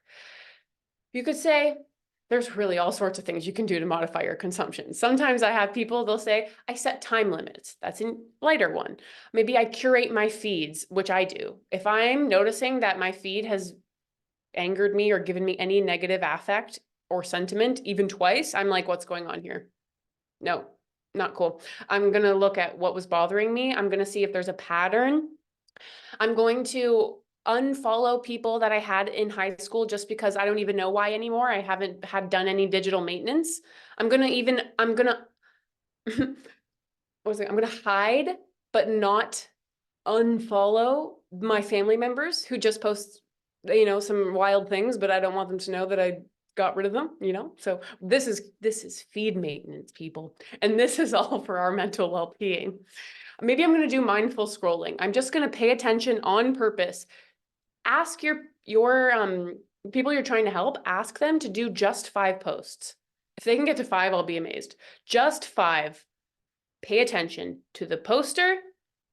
You could say, there's really all sorts of things you can do to modify your consumption. Sometimes I have people, they'll say, I set time limits. That's a lighter one. Maybe I curate my feeds, which I do. If I'm noticing that my feed has angered me or given me any negative affect or sentiment, even twice, I'm like, what's going on here? No, not cool. I'm going to look at what was bothering me. I'm going to see if there's a pattern. I'm going to unfollow people that I had in high school just because I don't even know why anymore. I haven't done any digital maintenance. I'm going to hide, but not unfollow my family members who just post, some wild things, but I don't want them to know that I got rid of them, So this is feed maintenance, people. And this is all for our mental well-being. Maybe I'm going to do mindful scrolling. I'm just going to pay attention on purpose. Ask your people you're trying to help, ask them to do just 5 posts. If they can get to 5, I'll be amazed. Just 5. Pay attention to the poster,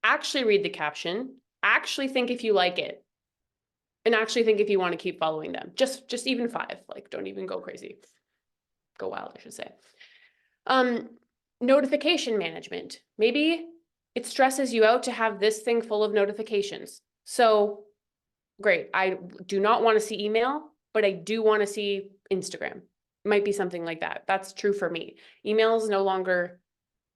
actually read the caption, actually think if you like it, and actually think if you want to keep following them. Just even 5, like don't even go crazy. Go wild, I should say. Notification management. Maybe it stresses you out to have this thing full of notifications. So great, I do not want to see email, but I do want to see Instagram. Might be something like that. That's true for me. Email is no longer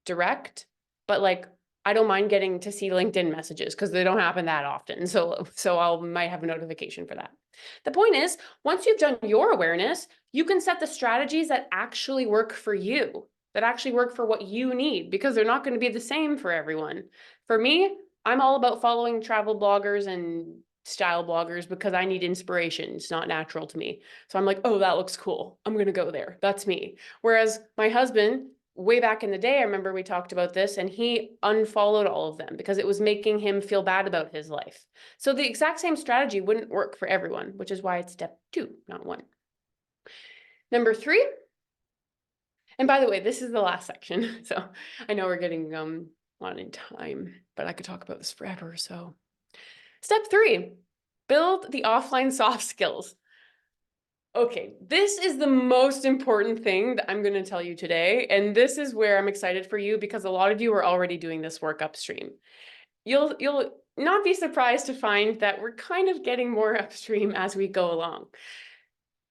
direct, but like I don't mind getting to see LinkedIn messages because they don't happen that often. So might have a notification for that. The point is, once you've done your awareness, you can set the strategies that actually work for you. that actually work for what you need, because they're not going to be the same for everyone. For me, I'm all about following travel bloggers and style bloggers because I need inspiration. It's not natural to me. So I'm like, oh, that looks cool. I'm going to go there. That's me. Whereas my husband, way back in the day, I remember we talked about this, and he unfollowed all of them because it was making him feel bad about his life. So the exact same strategy wouldn't work for everyone, which is why it's step 2, not 1. Number 3, and by the way, this is the last section. So I know we're getting on in time, but I could talk about this forever. So step 3, build the offline soft skills. Okay, this is the most important thing that I'm going to tell you today. And this is where I'm excited for you, because a lot of you are already doing this work upstream. You'll not be surprised to find that we're kind of getting more upstream as we go along.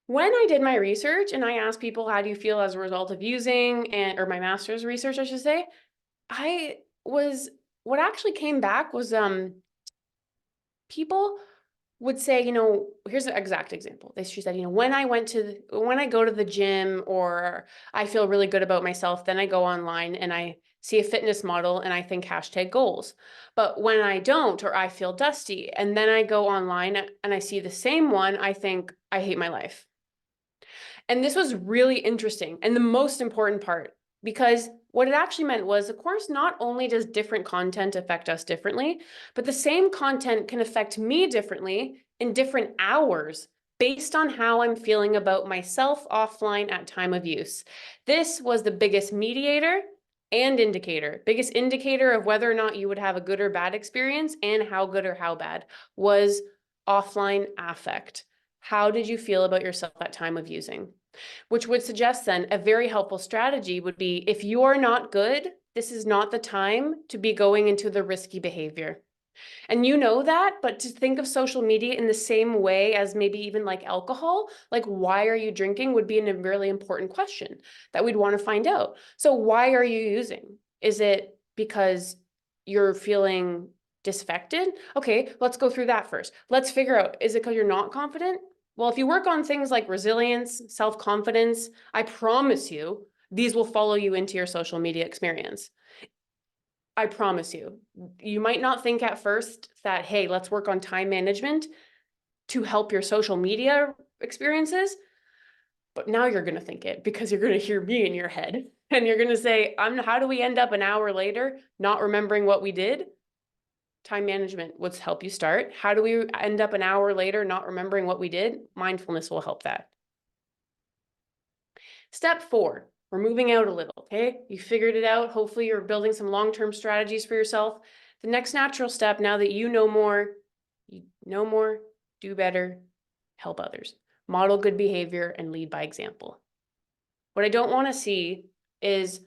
When I did my research and I asked people, how do you feel as a result of using, or my master's research, I should say, what actually came back was people would say, here's an exact example. She said, when I go to the gym, or I feel really good about myself, then I go online and I see a fitness model and I think #goals. But when I don't, or I feel dusty, and then I go online and I see the same one, I think I hate my life. And this was really interesting, and the most important part, because what it actually meant was, of course, not only does different content affect us differently, but the same content can affect me differently in different hours based on how I'm feeling about myself offline at time of use. This was the biggest mediator and indicator. Biggest indicator of whether or not you would have a good or bad experience, and how good or how bad, was offline affect. How did you feel about yourself at time of using? Which would suggest then a very helpful strategy would be, if you are not good, this is not the time to be going into the risky behavior. And you know that, but to think of social media in the same way as maybe even like alcohol, like why are you drinking, would be a really important question that we'd want to find out. So why are you using? Is it because you're feeling disaffected? Okay, let's go through that first. Let's figure out, is it because you're not confident? Well, if you work on things like resilience, self-confidence, I promise you, these will follow you into your social media experience. I promise you. You might not think at first that, hey, let's work on time management to help your social media experiences, but now you're going to think it, because you're going to hear me in your head, and you're going to say, how do we end up an hour later not remembering what we did? Time management would help you start. How do we end up an hour later not remembering what we did? Mindfulness will help that. Step 4, we're moving out a little, okay? You figured it out. Hopefully you're building some long-term strategies for yourself. The next natural step, now that you know more, do better, help others. Model good behavior and lead by example. What I don't want to see is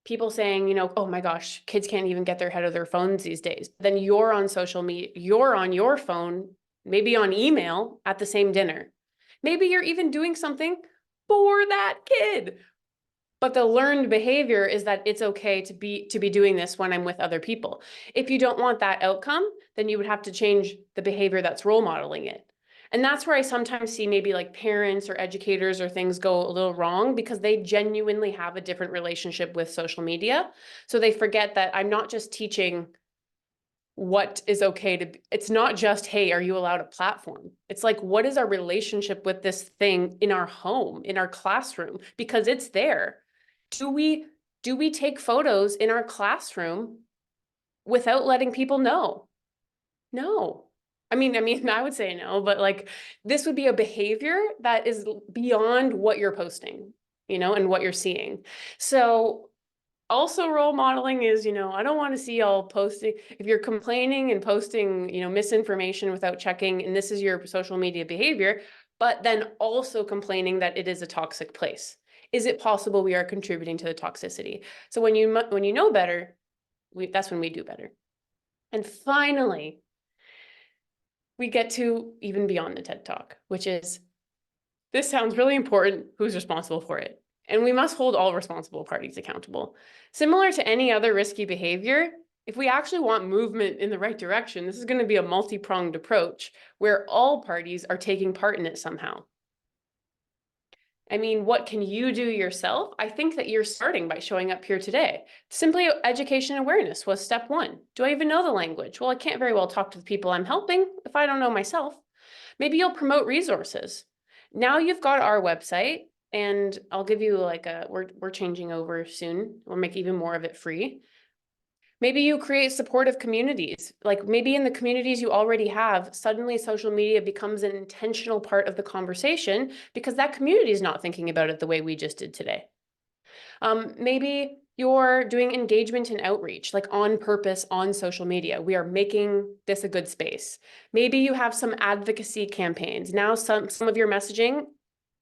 people saying, oh my gosh, kids can't even get their head of their phones these days. Then you're on social media, you're on your phone, maybe on email at the same dinner. Maybe you're even doing something for that kid. But the learned behavior is that it's okay to be doing this when I'm with other people. If you don't want that outcome, then you would have to change the behavior that's role modeling it. And that's where I sometimes see maybe like parents or educators or things go a little wrong, because they genuinely have a different relationship with social media. So they forget that I'm not just teaching what is okay to, it's not just, hey, are you allowed a platform? It's like, what is our relationship with this thing in our home, in our classroom? Because it's there. Do we take photos in our classroom without letting people know? No. I mean, I would say no, but like, this would be a behavior that is beyond what you're posting, and what you're seeing. So also role modeling is, I don't want to see y'all posting, if you're complaining and posting, misinformation without checking, and this is your social media behavior, but then also complaining that it is a toxic place. Is it possible we are contributing to the toxicity? So when you know better, that's when we do better. And finally, we get to even beyond the TED Talk, which is, this sounds really important, who's responsible for it? And we must hold all responsible parties accountable. Similar to any other risky behavior, if we actually want movement in the right direction, this is going to be a multi-pronged approach where all parties are taking part in it somehow. I mean, what can you do yourself? I think that you're starting by showing up here today. Simply education and awareness was step one. Do I even know the language? Well, I can't very well talk to the people I'm helping if I don't know myself. Maybe you'll promote resources. Now you've got our website, and I'll give you like we're changing over soon. We'll make even more of it free. Maybe you create supportive communities. Like maybe in the communities you already have, suddenly social media becomes an intentional part of the conversation because that community is not thinking about it the way we just did today. Maybe you're doing engagement and outreach, like on purpose on social media. We are making this a good space. Maybe you have some advocacy campaigns. Now some of your messaging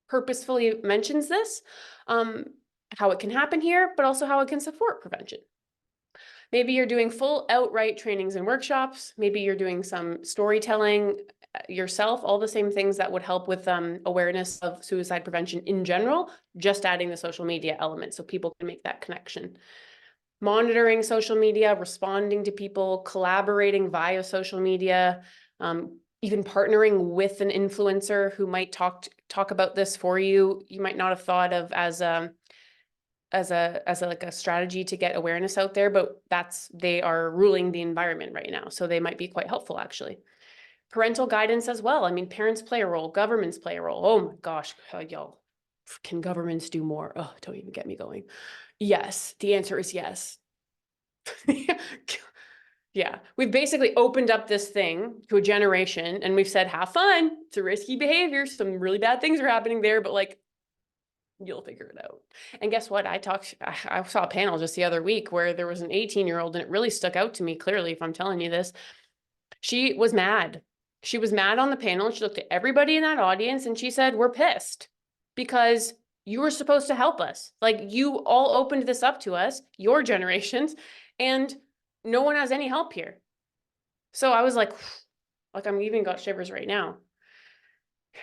purposefully mentions this, how it can happen here, but also how it can support prevention. Maybe you're doing full outright trainings and workshops. Maybe you're doing some storytelling yourself, all the same things that would help with awareness of suicide prevention in general, just adding the social media element so people can make that connection. Monitoring social media, responding to people, collaborating via social media, even partnering with an influencer who might talk about this for you. You might not have thought of as a like a strategy to get awareness out there, but they are ruling the environment right now. So they might be quite helpful actually. Parental guidance as well. I mean, parents play a role, governments play a role. Oh my gosh, y'all, can governments do more? Oh, don't even get me going. Yes, the answer is yes. Yeah, we've basically opened up this thing to a generation and we've said, have fun. It's a risky behavior. Some really bad things are happening there, but like, you'll figure it out. And guess what? I saw a panel just the other week where there was an 18-year-old and it really stuck out to me clearly, if I'm telling you this. She was mad. She was mad on the panel. She looked at everybody in that audience and she said, we're pissed because you were supposed to help us. Like you all opened this up to us, your generations, and no one has any help here. So I was like I'm even got shivers right now.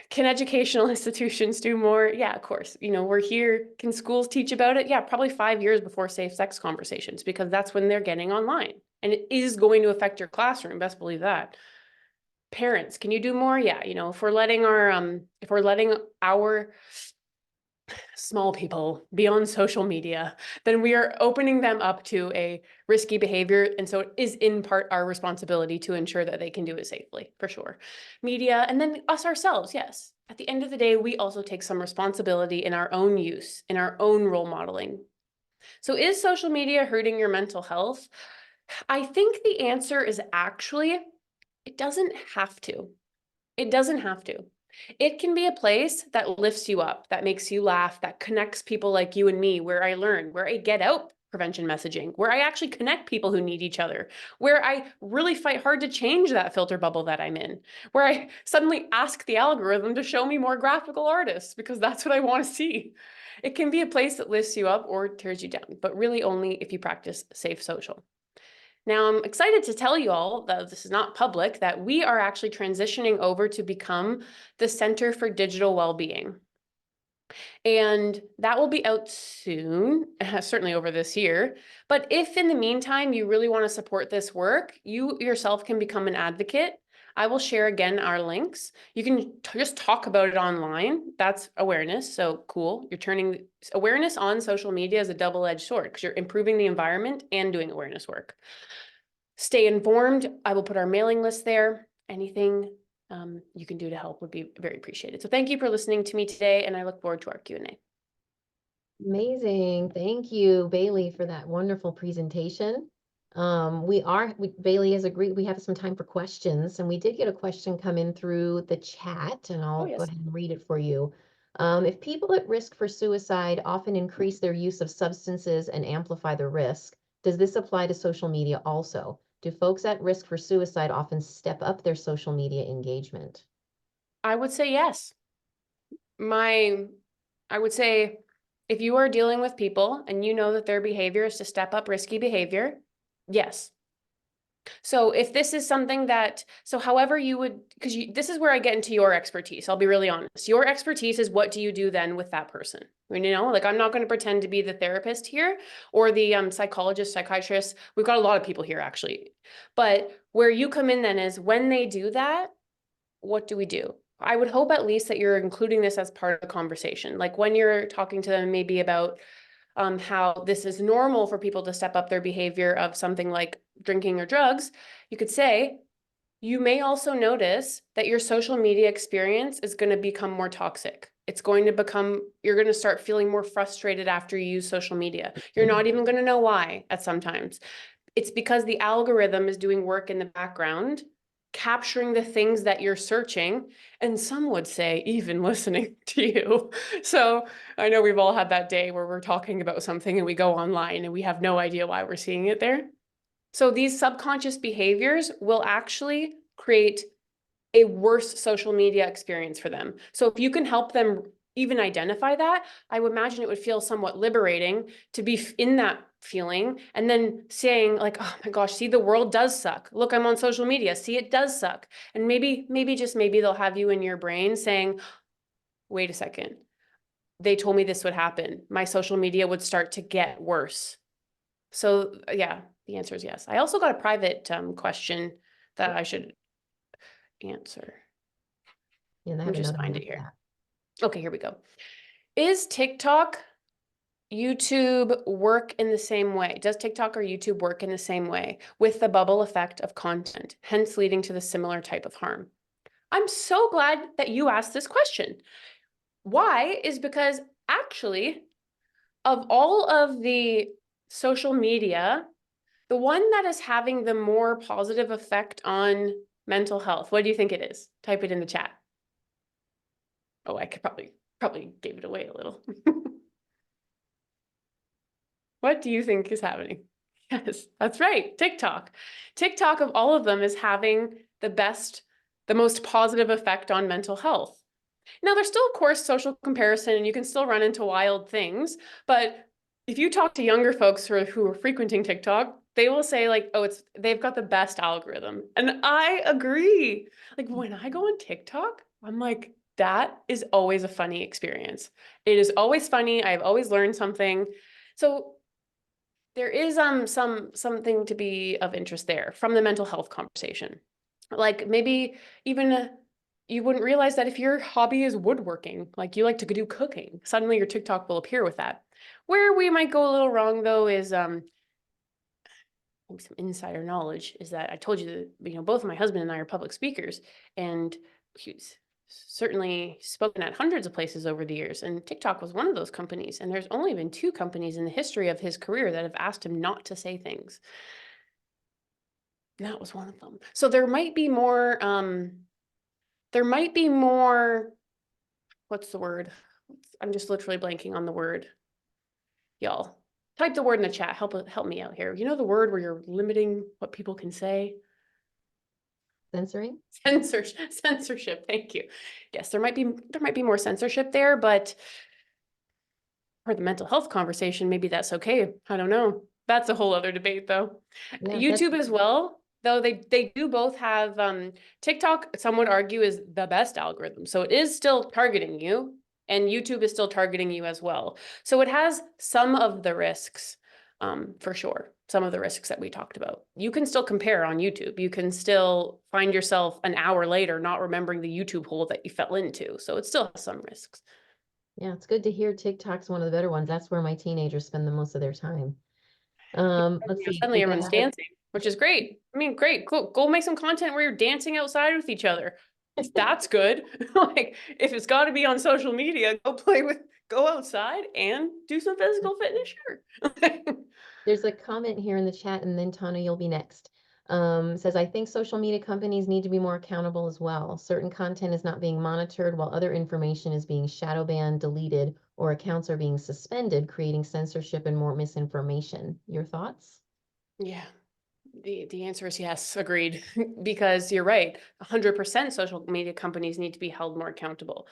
Can educational institutions do more? Yeah, of course. You know, we're here. Can schools teach about it? Yeah, probably 5 years before safe sex conversations, because that's when they're getting online. And it is going to affect your classroom, best believe that. Parents, can you do more? Yeah, you know, if we're letting our small people be on social media, then we are opening them up to a risky behavior. And so it is in part our responsibility to ensure that they can do it safely, for sure. Media, and then us ourselves, yes. At the end of the day, we also take some responsibility in our own use, in our own role modeling. So is social media hurting your mental health? I think the answer is actually, it doesn't have to. It doesn't have to. It can be a place that lifts you up, that makes you laugh, that connects people like you and me, where I learn, where I get out prevention messaging, where I actually connect people who need each other, where I really fight hard to change that filter bubble that I'm in, where I suddenly ask the algorithm to show me more graphical artists because that's what I want to see. It can be a place that lifts you up or tears you down, but really only if you practice safe social. Now, I'm excited to tell you all, though this is not public, that we are actually transitioning over to become the Center for Digital Wellbeing. And that will be out soon, certainly over this year. But if in the meantime you really want to support this work, you yourself can become an advocate. I will share again our links. You can just talk about it online. That's awareness. So cool. You're turning awareness on social media as a double-edged sword because you're improving the environment and doing awareness work. Stay informed. I will put our mailing list there. Anything you can do to help would be very appreciated. So thank you for listening to me today, and I look forward to our Q&A. Amazing. Thank you, Bailey, for that wonderful presentation. Bailey has agreed we have some time for questions, and we did get a question come in through the chat, and I'll go ahead and read it for you. If people at risk for suicide often increase their use of substances and amplify the risk, does this apply to social media also? Do folks at risk for suicide often step up their social media engagement? I would say yes. I would say if you are dealing with people and you know that their behavior is to step up risky behavior, yes. So if this is something that, however you would, because this is where I get into your expertise. I'll be really honest. Your expertise is what do you do then with that person? You know, like I'm not going to pretend to be the therapist here or the psychologist, psychiatrist. We've got a lot of people here actually. But where you come in then is when they do that, what do we do? I would hope at least that you're including this as part of the conversation. Like when you're talking to them maybe about how this is normal for people to step up their behavior of something like drinking or drugs, you could say, you may also notice that your social media experience is going to become more toxic. It's going to become, you're going to start feeling more frustrated after you use social media. You're not even going to know why at sometimes. It's because the algorithm is doing work in the background, capturing the things that you're searching, and some would say even listening to you. So I know we've all had that day where we're talking about something and we go online and we have no idea why we're seeing it there. So these subconscious behaviors will actually create a worse social media experience for them. So if you can help them even identify that, I would imagine it would feel somewhat liberating to be in that feeling and then saying like, oh my gosh, see, the world does suck. Look, I'm on social media. See, it does suck. And maybe just maybe they'll have you in your brain saying, wait a second, they told me this would happen. My social media would start to get worse. So yeah, the answer is yes. I also got a private question that I should answer. Yeah, and I Let have me just another one find it after here. that. Okay, here we go. Is TikTok, YouTube work in the same way? Does TikTok or YouTube work in the same way with the bubble effect of content, hence leading to the similar type of harm? I'm so glad that you asked this question. Why is because actually, of all of the social media, the one that is having the more positive effect on mental health, what do you think it is? Type it in the chat. Oh, I could probably gave it away a little. What do you think is happening? Yes, that's right. TikTok. TikTok of all of them is having the most positive effect on mental health. Now, there's still, of course, social comparison, and you can still run into wild things. But if you talk to younger folks who are frequenting TikTok, they will say like, oh, they've got the best algorithm. And I agree. Like when I go on TikTok, I'm like, that is always a funny experience. It is always funny. I've always learned something. So there is something to be of interest there from the mental health conversation. Like maybe even you wouldn't realize that if your hobby is woodworking, like you like to do cooking, suddenly your TikTok will appear with that. Where we might go a little wrong though is some insider knowledge is that I told you that, both my husband and I are public speakers, and he's certainly spoken at hundreds of places over the years, and TikTok was one of those companies. And there's only been 2 companies in the history of his career that have asked him not to say things. And that was one of them. So there might be more, what's the word? I'm just literally blanking on the word. Y'all, type the word in the chat. Help me out here. You know the word where you're limiting what people can say? Censoring? Censorship. Thank you. Yes, there might be more censorship there, but for the mental health conversation, maybe that's okay. I don't know. That's a whole other debate though. Yeah, YouTube as well, though they do both have TikTok, some would argue, is the best algorithm. So it is still targeting you, and YouTube is still targeting you as well. So it has some of the risks, for sure. Some of the risks that we talked about. You can still compare on YouTube. You can still find yourself an hour later not remembering the YouTube hole that you fell into. So it still has some risks. Yeah, it's good to hear TikTok's one of the better ones. That's where my teenagers spend the most of their time. Let's see. Suddenly We've got everyone's another- dancing, which is great. I mean, great, cool. Go make some content where you're dancing outside with each other. That's good. Like if it's got to be on social media, go outside and do some physical fitness. Sure. There's a comment here in the chat, and then Tana, you'll be next. Says, I think social media companies need to be more accountable as well. Certain content is not being monitored while other information is being shadow banned, deleted, or accounts are being suspended, creating censorship and more misinformation. Your thoughts? Yeah. The answer is yes, agreed. Because you're right, 100% social media companies need to be held more accountable.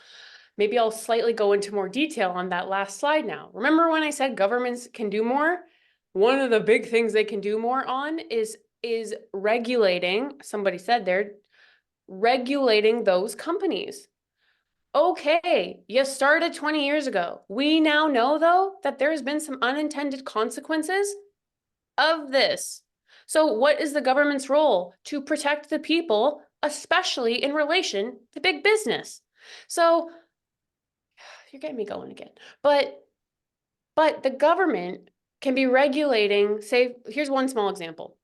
Maybe I'll slightly go into more detail on that last slide now. Remember when I said governments can do more? One of the big things they can do more on is regulating, somebody said there, regulating those companies. Okay, you started 20 years ago. We now know though that there's been some unintended consequences of this. So what is the government's role? To protect the people especially in relation to big business. So you're getting me going again. But the government can be regulating, say, here's one small example.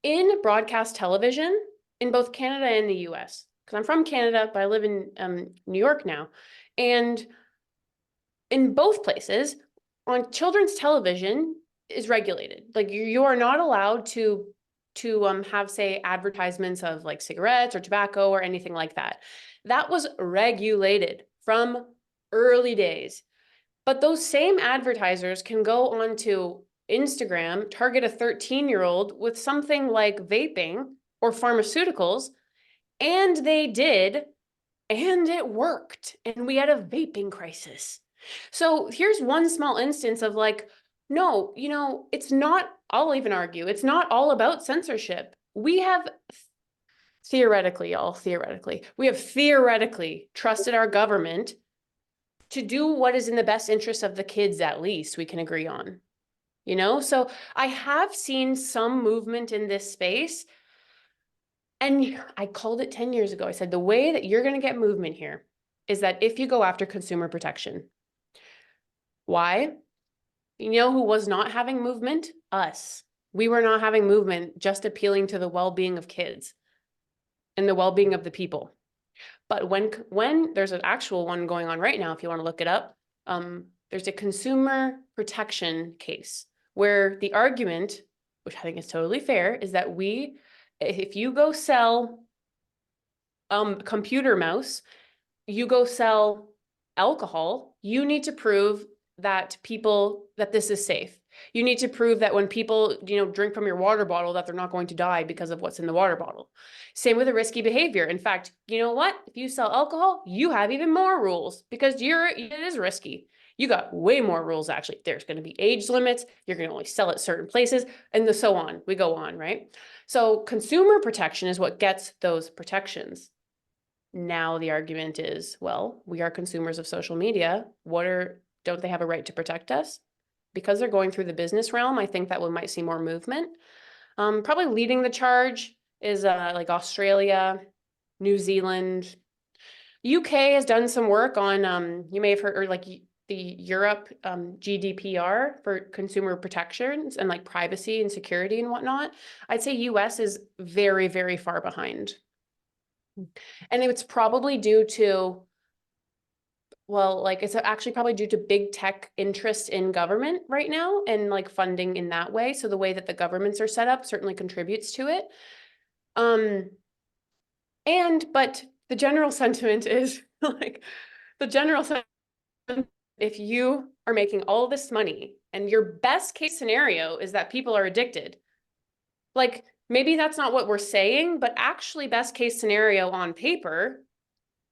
In broadcast television, in both Canada and the US, because I'm from Canada, but I live in New York now. And in both places, on children's television is regulated. Like you are not allowed to have, say, advertisements of like cigarettes or tobacco or anything like that. That was regulated from early days. But those same advertisers can go onto Instagram, target a 13-year-old with something like vaping or pharmaceuticals, and they did, and it worked, and we had a vaping crisis. So here's one small instance of like, no, it's not, I'll even argue, it's not all about censorship. We have theoretically trusted our government to do what is in the best interest of the kids, at least we can agree on, So I have seen some movement in this space. And I called it 10 years ago. I said, the way that you're going to get movement here is that if you go after consumer protection. Why? You know who was not having movement? Us. We were not having movement, just appealing to the well-being of kids and the well-being of the people. But when there's an actual one going on right now, if you want to look it up, there's a consumer protection case where the argument, which I think is totally fair, is that if you go sell computer mouse, you go sell alcohol, you need to prove that this is safe. You need to prove that when people, drink from your water bottle, that they're not going to die because of what's in the water bottle. Same with a risky behavior. In fact, you know what? If you sell alcohol, you have even more rules because it is risky. You got way more rules, actually. There's going to be age limits. You're going to only sell at certain places and so on. We go on, right? So consumer protection is what gets those protections. Now the argument is, well, we are consumers of social media. Don't they have a right to protect us? Because they're going through the business realm, I think that we might see more movement. Probably leading the charge is like Australia, New Zealand. UK has done some work on, you may have heard, or like the Europe GDPR for consumer protections and like privacy and security and whatnot. I'd say US is very, very far behind. And it's probably due to, it's actually probably due to big tech interest in government right now and like funding in that way. So the way that the governments are set up certainly contributes to it. But the general sentiment is if you are making all this money and your best case scenario is that people are addicted, like maybe that's not what we're saying, but actually best case scenario on paper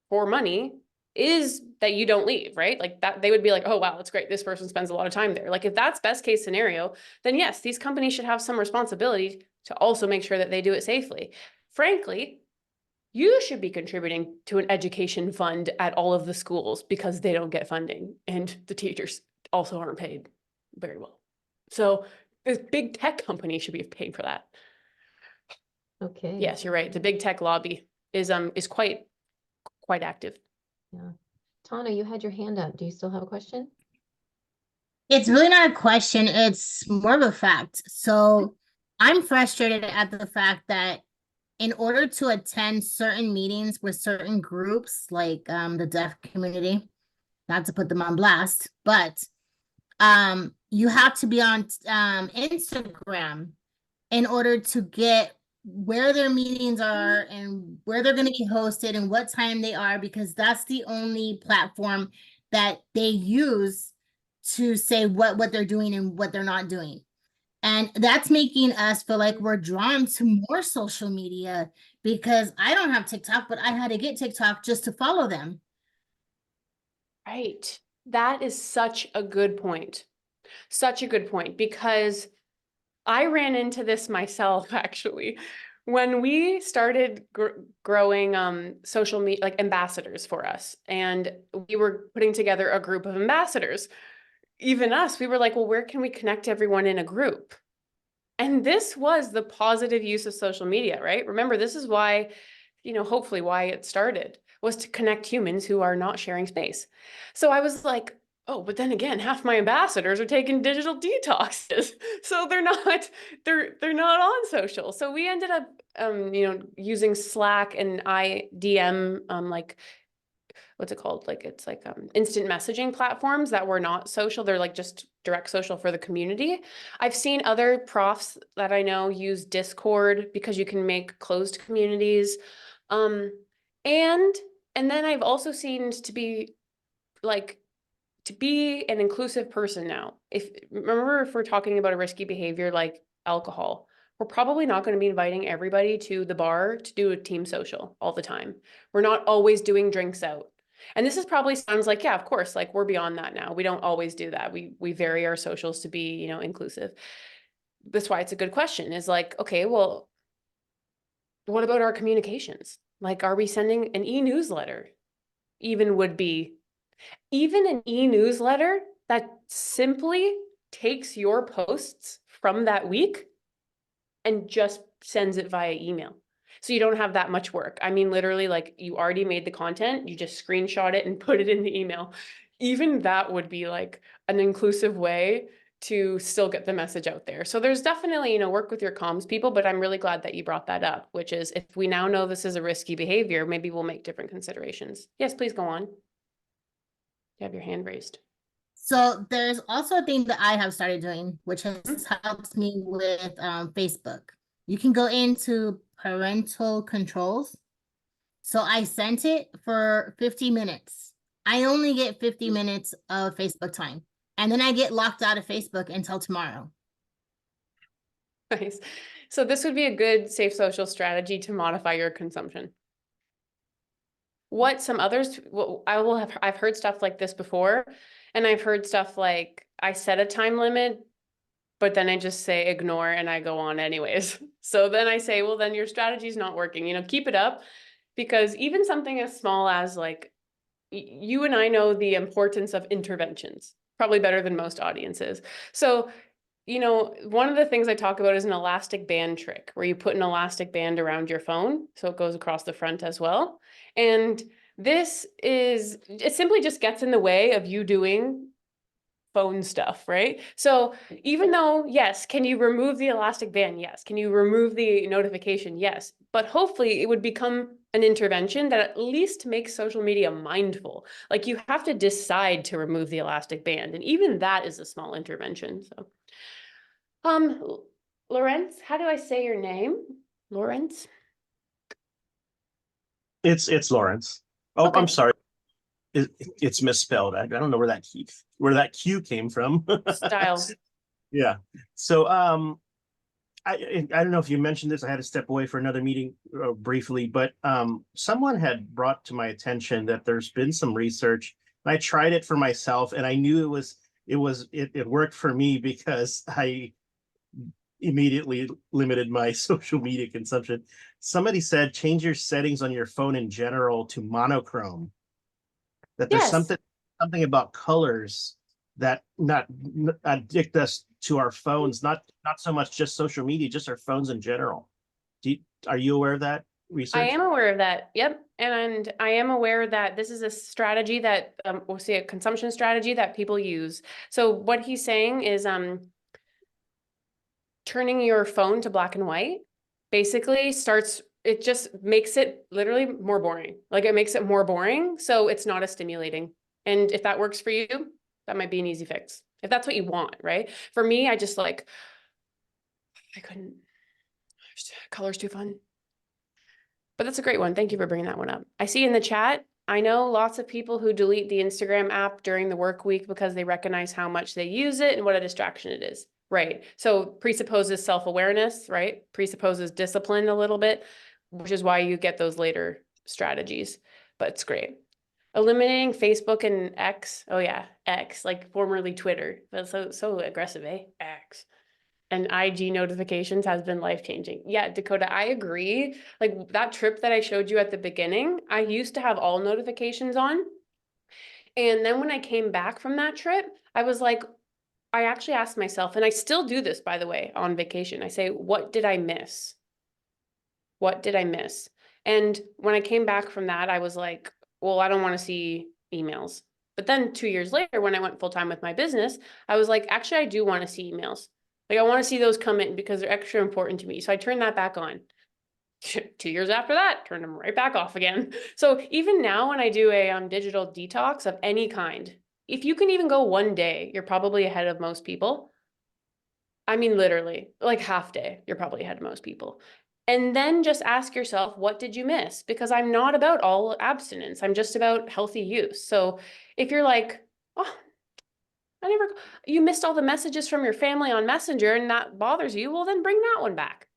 for money is that you don't leave, right? Like that they would be like, oh, wow, that's great. This person spends a lot of time there. Like if that's best case scenario, then yes, these companies should have some responsibility to also make sure that they do it safely. Frankly, you should be contributing to an education fund at all of the schools because they don't get funding and the teachers also aren't paid very well. So this big tech company should be paying for that. Okay. Yes, you're right. The big tech lobby is quite active. Yeah. Tana, you had your hand up. Do you still have a question? It's really not a question. It's more of a fact. So I'm frustrated at the fact that in order to attend certain meetings with certain groups, like the deaf community, not to put them on blast, but you have to be on Instagram in order to get where their meetings are and where they're going to be hosted and what time they are, because that's the only platform that they use to say what they're doing and what they're not doing. And that's making us feel like we're drawn to more social media, because I don't have TikTok, but I had to get TikTok just to follow them. Right. That is such a good point. Such a good point, because I ran into this myself, actually. When we started growing social media, like ambassadors for us, and we were putting together a group of ambassadors, even us, we were like, well, where can we connect everyone in a group? And this was the positive use of social media, right? Remember, this is why hopefully why it started was to connect humans who are not sharing space. So I was like, oh, but then again, half my ambassadors are taking digital detoxes. So they're not on social. So we ended up using Slack and IDM, like what's it called? Like it's like instant messaging platforms that were not social. They're like just direct social for the community. I've seen other profs that I know use Discord because you can make closed communities. Um, and then I've also seen to be an inclusive person now. Remember, if we're talking about a risky behavior like alcohol, we're probably not going to be inviting everybody to the bar to do a team social all the time. We're not always doing drinks out. And this is probably sounds like, yeah, of course, like we're beyond that now. We don't always do that. We vary our socials to be, inclusive. That's why it's a good question, is like, okay, well, what about our communications? Like, are we sending an e-newsletter? Even an e-newsletter that simply takes your posts from that week and just sends it via email. So you don't have that much work. I mean, literally, like you already made the content, you just screenshot it and put it in the email. Even that would be like an inclusive way to still get the message out there. So there's definitely, work with your comms people, but I'm really glad that you brought that up, which is if we now know this is a risky behavior, maybe we'll make different considerations. Yes, please go on. You have your hand raised. So there's also a thing that I have started doing, which has helped me with Facebook. You can go into parental controls. So I sent it for 50 minutes. I only get 50 minutes of Facebook time. And then I get locked out of Facebook until tomorrow. Nice. So this would be a good safe social strategy to modify your consumption. What some others, I've heard stuff like this before, and I've heard stuff like I set a time limit, but then I just say ignore and I go on anyways. So then I say, well, then your strategy is not working, keep it up, because even something as small as like, you and I know the importance of interventions, probably better than most audiences. So one of the things I talk about is an elastic band trick, where you put an elastic band around your phone so it goes across the front as well. And it simply just gets in the way of you doing phone stuff, right? So even though, yes, can you remove the elastic band? Yes. Can you remove the notification? Yes. But hopefully it would become an intervention that at least makes social media mindful. Like you have to decide to remove the elastic band. And even that is a small intervention. So Lawrence, how do I say your name? Lawrence? It's Lawrence. Oh, Okay. I'm sorry. It's misspelled. I don't know where that Q came from. Style. Yeah. So I don't know if you mentioned this. I had to step away for another meeting briefly, but someone had brought to my attention that there's been some research. I tried it for myself, and I knew it worked for me because I immediately limited my social media consumption. Somebody said change your settings on your phone in general to monochrome. That there's Yes. something about colors that not addict us to our phones, not so much just social media, just our phones in general. Are you aware of that research? I am aware of that. Yep. And I am aware that this is a strategy that we'll see, a consumption strategy that people use. So what he's saying is turning your phone to black and white basically it just makes it literally more boring. Like it makes it more boring. So it's not as stimulating. And if that works for you, that might be an easy fix. If that's what you want, right? For me, I just I couldn't, color's too fun. But that's a great one. Thank you for bringing that one up. I see in the chat, I know lots of people who delete the Instagram app during the work week because they recognize how much they use it and what a distraction it is. Right. So presupposes self-awareness, right? Presupposes discipline a little bit, which is why you get those later strategies. But it's great. Eliminating Facebook and X. Oh yeah, X, like formerly Twitter. That's so aggressive, eh? X. And IG notifications has been life-changing. Yeah, Dakota, I agree. Like that trip that I showed you at the beginning, I used to have all notifications on. And then when I came back from that trip, I was like, I actually asked myself, and I still do this, by the way, on vacation. I say, what did I miss? What did I miss? And when I came back from that, I was like, well, I don't want to see emails. But then 2 years later, when I went full time with my business, I was like, actually, I do want to see emails. Like, I want to see those come in because they're extra important to me. So I turned that back on. 2 years after that, turned them right back off again. So even now, when I do a digital detox of any kind, if you can even go one day, you're probably ahead of most people. I mean, literally, like half day, you're probably ahead of most people. And then just ask yourself, what did you miss? Because I'm not about all abstinence. I'm just about healthy use. So if you're like, oh, you missed all the messages from your family on Messenger and that bothers you, well, then bring that one back.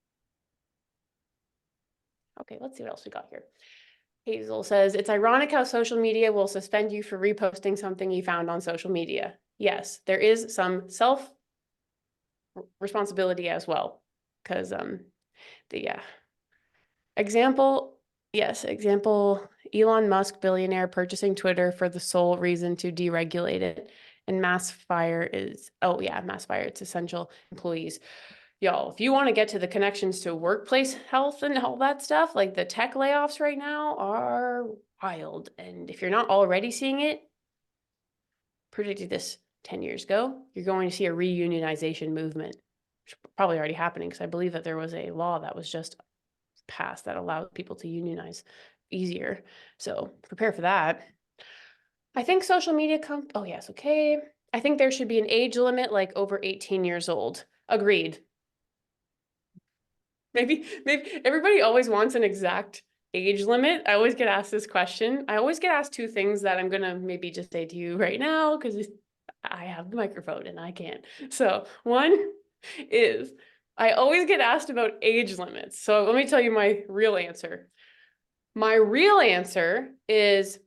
Okay, let's see what else we got here. Hazel says, it's ironic how social media will suspend you for reposting something you found on social media. Yes, there is some self-responsibility as well. Because example, Elon Musk, billionaire, purchasing Twitter for the sole reason to deregulate it. And mass fire, it's essential employees. Y'all, if you want to get to the connections to workplace health and all that stuff, like the tech layoffs right now are wild. And if you're not already seeing it, predicted this 10 years ago, you're going to see a reunionization movement, which is probably already happening because I believe that there was a law that was just passed that allowed people to unionize easier. So prepare for that. I think social media oh yes, okay. I think there should be an age limit like over 18 years old. Agreed. Maybe everybody always wants an exact age limit. I always get asked this question. I always get asked two things that I'm gonna maybe just say to you right now because I have the microphone and I can't. So one is I always get asked about age limits. So let me tell you my real answer. My real answer is,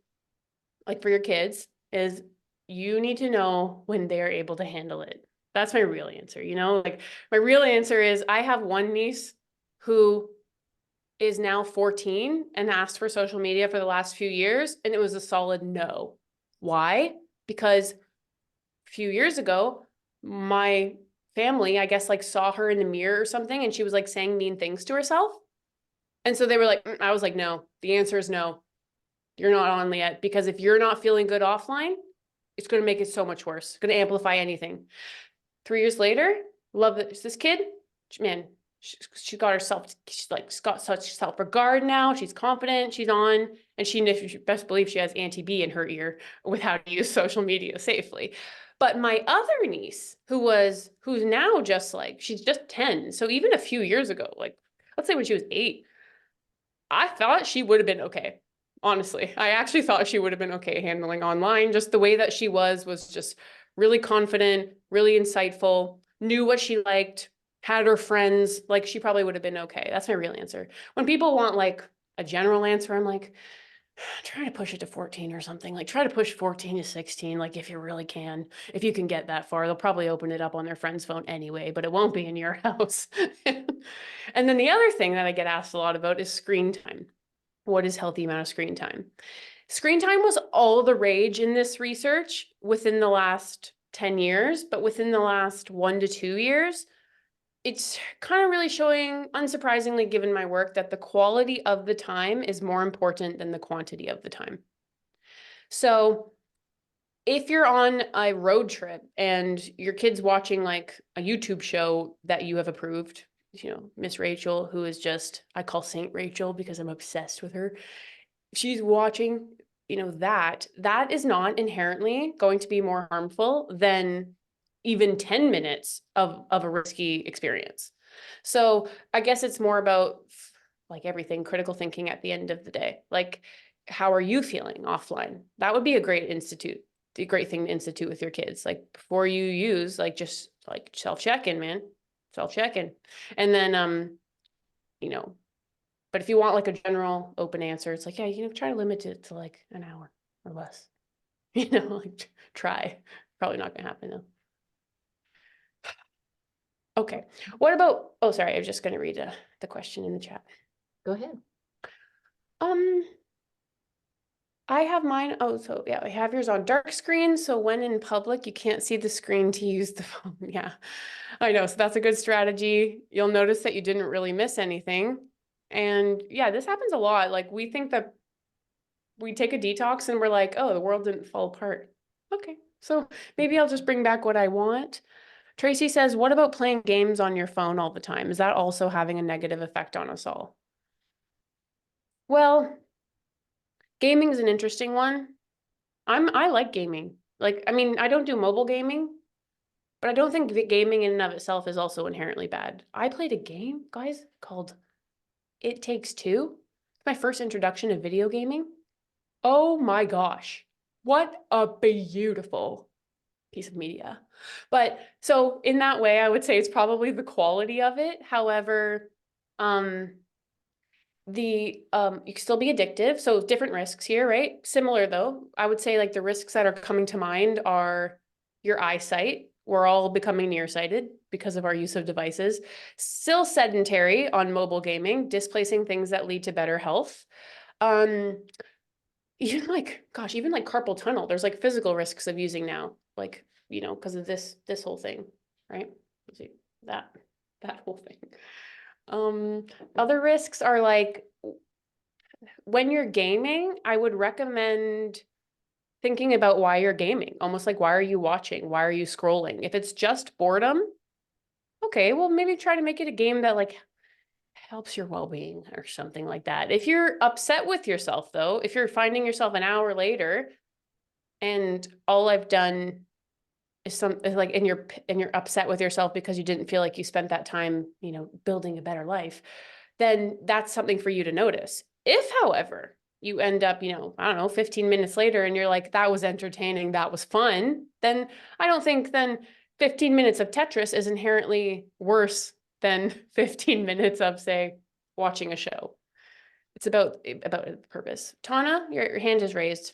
like for your kids, is you need to know when they're able to handle it. That's my real answer. Like my real answer is I have one niece who is now 14 and asked for social media for the last few years, and it was a solid no. Why? Because a few years ago, my family, I guess, like saw her in the mirror or something, and she was like saying mean things to herself. And so they were like, I was like, no, the answer is no. You're not on yet, because if you're not feeling good offline, it's going to make it so much worse. It's going to amplify anything. 3 years later, love this kid, man, she got herself, she's like got such self-regard now. She's confident, she's on, and she best believe she has Auntie B in her ear with how to use social media safely. But my other niece, who's now just like, she's just 10. So even a few years ago, like let's say when she was 8, I thought she would have been okay. Honestly, I actually thought she would have been okay handling online. Just the way that she was just really confident, really insightful, knew what she liked, had her friends. Like she probably would have been okay. That's my real answer. When people want like a general answer, I'm like, try to push it to 14 or something. Like try to push 14 to 16, like if you really can. If you can get that far, they'll probably open it up on their friend's phone anyway, but it won't be in your house. And then the other thing that I get asked a lot about is screen time. What is healthy amount of screen time? Screen time was all the rage in this research within the last 10 years, but within the last 1 to 2 years, it's kind of really showing, unsurprisingly, given my work, that the quality of the time is more important than the quantity of the time. So if you're on a road trip and your kid's watching like a YouTube show that you have approved, Miss Rachel, who is just, I call Saint Rachel because I'm obsessed with her. She's watching, that is not inherently going to be more harmful than even 10 minutes of a risky experience. So I guess it's more about like everything, critical thinking at the end of the day. Like, how are you feeling offline? That would be a great great thing to institute with your kids. Like before you use, like just like self-check-in, man. Self-check-in. And then but if you want like a general open answer, it's like, yeah, try to limit it to like an hour or less. Like try. Probably not gonna happen though. Okay. What about, oh, sorry, I was just gonna read the question in the chat. Go ahead. I have mine. Oh, so yeah, I have yours on dark screen. So when in public, you can't see the screen to use the phone. Yeah, I know. So that's a good strategy. You'll notice that you didn't really miss anything. And yeah, this happens a lot. Like we think that we take a detox and we're like, oh, the world didn't fall apart. Okay, so maybe I'll just bring back what I want. Tracy says, what about playing games on your phone all the time? Is that also having a negative effect on us all? Well, gaming is an interesting one. I like gaming. Like, I mean, I don't do mobile gaming, but I don't think that gaming in and of itself is also inherently bad. I played a game, guys, called It Takes Two. It's my first introduction to video gaming. Oh my gosh. What a beautiful piece of media. But so in that way, I would say it's probably the quality of it. However, you can still be addictive. So different risks here, right? Similar though. I would say like the risks that are coming to mind are your eyesight. We're all becoming nearsighted because of our use of devices. Still sedentary on mobile gaming, displacing things that lead to better health. Even like, gosh, even like carpal tunnel, there's like physical risks of using now, like, you know, because of this whole thing, right? Let's see, that whole thing. Other risks are like, when you're gaming, I would recommend thinking about why you're gaming, almost like, why are you watching? Why are you scrolling? If it's just boredom, okay, well, maybe try to make it a game that like helps your well-being or something like that. If you're upset with yourself though, if you're finding yourself an hour later and all I've done is like, and you're upset with yourself because you didn't feel like you spent that time, you know, building a better life, then that's something for you to notice. If, however, you end up, you know, I don't know, 15 minutes later and you're like, that was entertaining, that was fun, then I don't think then 15 minutes of Tetris is inherently worse than 15 minutes of, say, watching a show. It's about the purpose. Tana, your hand is raised.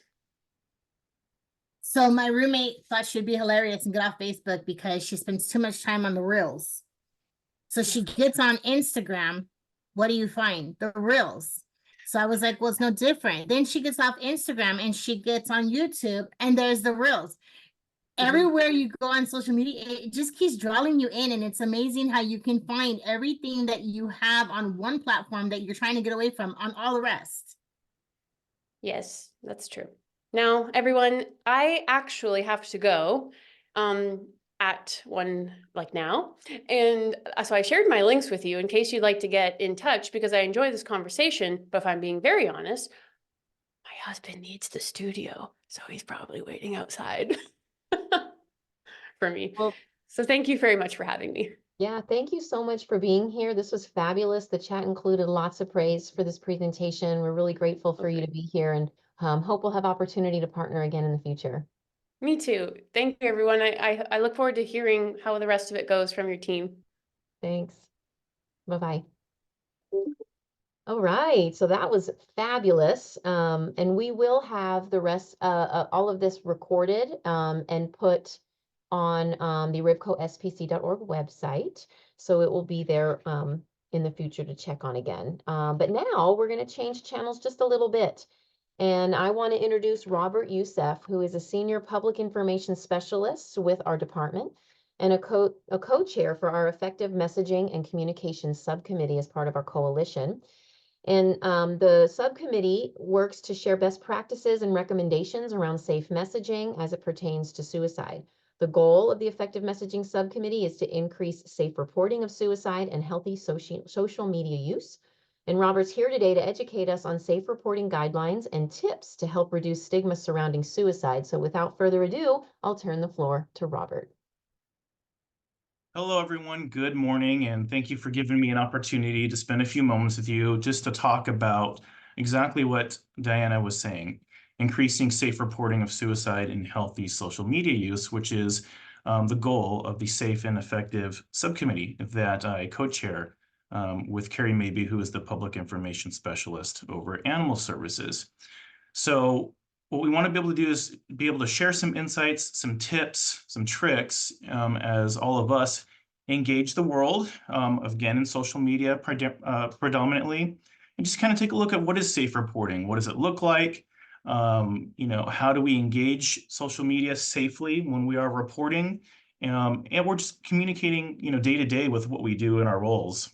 So my roommate thought she'd be hilarious and get off Facebook because she spends too much time on the reels. So she gets on Instagram. What do you find? The reels. So I was like, well, it's no different. Then she gets off Instagram and she gets on YouTube and there's the reels. Everywhere you go on social media, it just keeps drawing you in. And it's amazing how you can find everything that you have on one platform that you're trying to get away from on all the rest. Yes, that's true. Now, everyone, I actually have to go at one like now. And so I shared my links with you in case you'd like to get in touch because I enjoy this conversation. But if I'm being very honest, my husband needs the studio. So he's probably waiting outside for me. Well, So thank you very much for having me. yeah, thank you so much for being here. This was fabulous. The chat included lots of praise for this presentation. We're really grateful for you to be here and hope we'll have opportunity to partner again in the future. Me too. Thank you, everyone. I look forward to hearing how the rest of it goes from your team. Thanks. Bye-bye. All right, so that was fabulous. And we will have the rest, all of this recorded and put on the rivcospc.org website. So it will be there in the future to check on again. But now we're going to change channels just a little bit. And I want to introduce Robert Youssef, who is a senior public information specialist with our department and a co-chair for our effective messaging and communications subcommittee as part of our coalition. And the subcommittee works to share best practices and recommendations around safe messaging as it pertains to suicide. The goal of the Effective Messaging Subcommittee is to increase safe reporting of suicide and healthy social media use. And Robert's here today to educate us on safe reporting guidelines and tips to help reduce stigma surrounding suicide. So without further ado, I'll turn the floor to Robert. Hello, everyone. Good morning, and thank you for giving me an opportunity to spend a few moments with you just to talk about exactly what Diana was saying, increasing safe reporting of suicide and healthy social media use, which is the goal of the Safe and Effective Subcommittee that I co-chair with Carrie Maybe, who is the Public Information Specialist over Animal Services. So what we want to be able to do is be able to share some insights, some tips, some tricks as all of us engage the world, again, in social media predominantly, and just kind of take a look at what is safe reporting? What does it look like? You know, how do we engage social media safely when we are reporting? And we're just communicating, you know, day to day with what we do in our roles.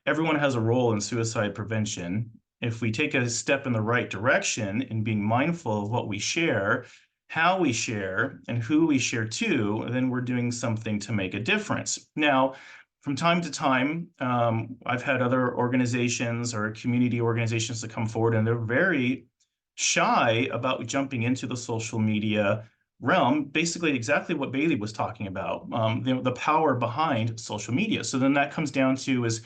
everyone has a role in suicide prevention. If we take a step in the right direction in being mindful of what we share, how we share, and who we share to, then we're doing something to make a difference. Now, from time to time, I've had other organizations or community organizations that come forward, and they're very shy about jumping into the social media realm, basically exactly what Bailey was talking about, the power behind social media. So then that comes down to is,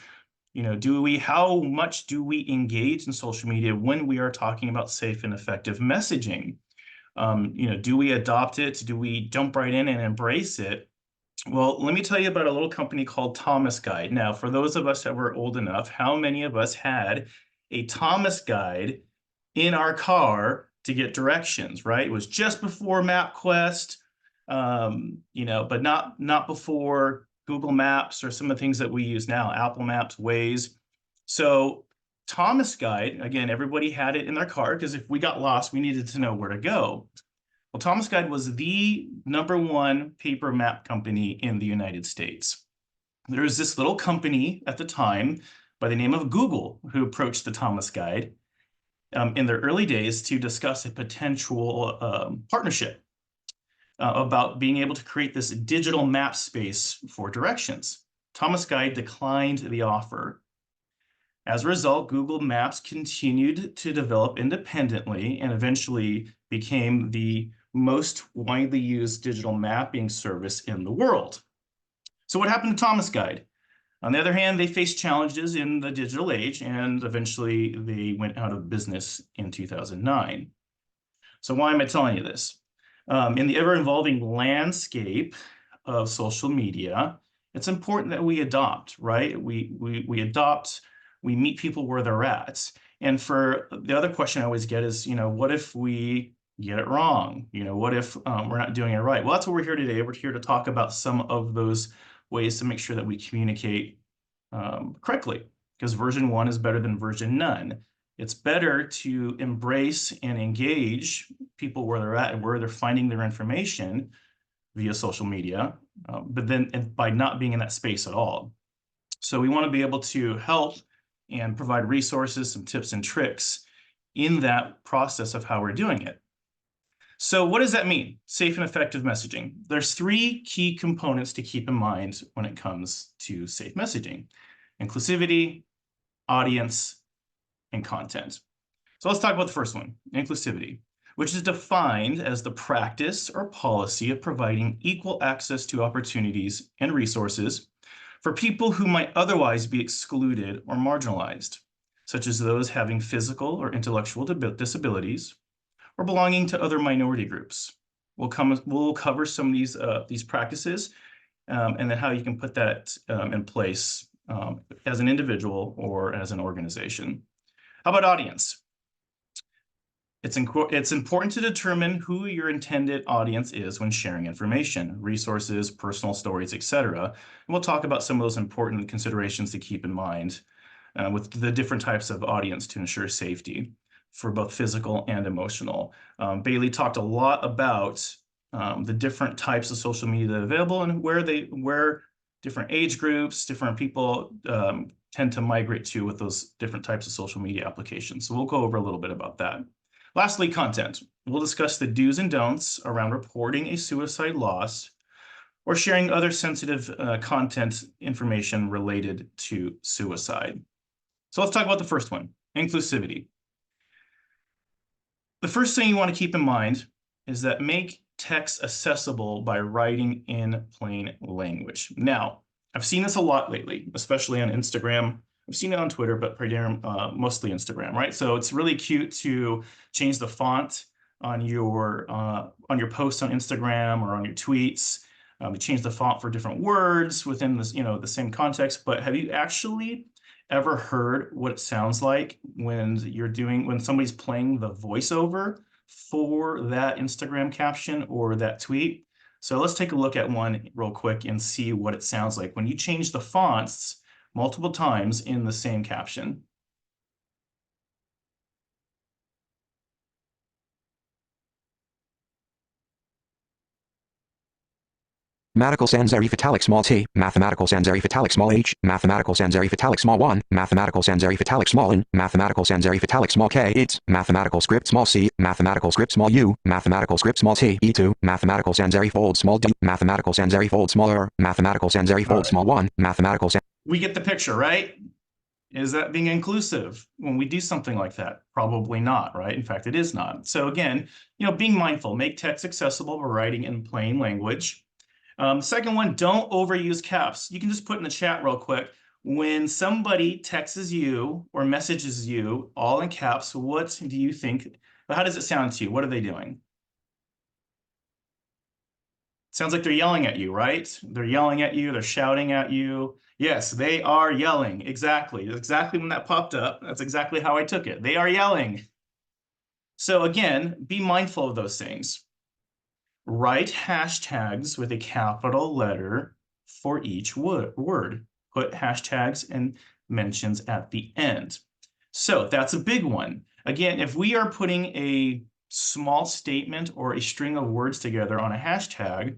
how much do we engage in social media when we are talking about safe and effective messaging? Do we adopt it? Do we jump right in and embrace it? Well, let me tell you about a little company called Thomas Guide. Now, for those of us that were old enough, how many of us had a Thomas Guide in our car to get directions, right? It was just before MapQuest, but not before Google Maps or some of the things that we use now, Apple Maps, Waze. So Thomas Guide, again, everybody had it in their car because if we got lost, we needed to know where to go. Well, Thomas Guide was the #1 paper map company in the United States. There was this little company at the time by the name of Google who approached the Thomas Guide in their early days to discuss a potential partnership about being able to create this digital map space for directions. Thomas Guide declined the offer. As a result, Google Maps continued to develop independently and eventually became the most widely used digital mapping service in the world. So what happened to Thomas Guide? On the other hand, they faced challenges in the digital age, and eventually they went out of business in 2009. So why am I telling you this? In the ever-evolving landscape of social media, it's important that we adopt, right? We adopt, we meet people where they're at. And for the other question I always get is, what if we get it wrong? What if we're not doing it right? Well, that's what we're here today. We're here to talk about some of those ways to make sure that we communicate correctly, because version 1 is better than version none. It's better to embrace and engage people where they're at and where they're finding their information via social media, but then by not being in that space at all. So we want to be able to help and provide resources, some tips and tricks in that process of how we're doing it. So what does that mean? Safe and effective messaging. There's 3 key components to keep in mind when it comes to safe messaging: inclusivity, audience, and content. So let's talk about the first one, inclusivity, which is defined as the practice or policy of providing equal access to opportunities and resources for people who might otherwise be excluded or marginalized, such as those having physical or intellectual disabilities or belonging to other minority groups. We'll cover some of these practices and then how you can put that in place as an individual or as an organization. How about audience? It's important to determine who your intended audience is when sharing information, resources, personal stories, etc. And we'll talk about some of those important considerations to keep in mind with the different types of audience to ensure safety for both physical and emotional. Bailey talked a lot about the different types of social media that are available and where different age groups, different people tend to migrate to with those different types of social media applications. So we'll go over a little bit about that. Lastly, content. We'll discuss the do's and don'ts around reporting a suicide loss or sharing other sensitive content information related to suicide. So let's talk about the first one, inclusivity. The first thing you want to keep in mind is that make text accessible by writing in plain language. Now, I've seen this a lot lately, especially on Instagram. I've seen it on Twitter, but mostly Instagram, right? So it's really cute to change the font on your posts on Instagram or on your tweets. You change the font for different words within this, the same context. But have you actually ever heard what it sounds like when somebody's playing the voiceover for that Instagram caption or that tweet? So let's take a look at one real quick and see what it sounds like when you change the fonts multiple times in the same caption. Mathematical sans serif italic small t, mathematical sans serif italic small h, mathematical sans serif italic small 1, mathematical sans serif italic small n, mathematical sans serif italic small k, it's, mathematical script small c, mathematical script small u, mathematical script small t, e2, mathematical sans serif bold small d, mathematical sans serif bold small r, mathematical sans serif bold small 1, mathematical sans. We get the picture, right? Is that being inclusive when we do something like that? Probably not, right? In fact, it is not. So again, being mindful, make text accessible by writing in plain language. Second one, don't overuse caps. You can just put in the chat real quick. When somebody texts you or messages you all in caps, what do you think? How does it sound to you? What are they doing? Sounds like they're yelling at you, right? They're yelling at you, they're shouting at you. Yes, they are yelling. Exactly. Exactly when that popped up. That's exactly how I took it. They are yelling. So again, be mindful of those things. Write hashtags with a capital letter for each word. Put hashtags and mentions at the end. So that's a big one. Again, if we are putting a small statement or a string of words together on a hashtag,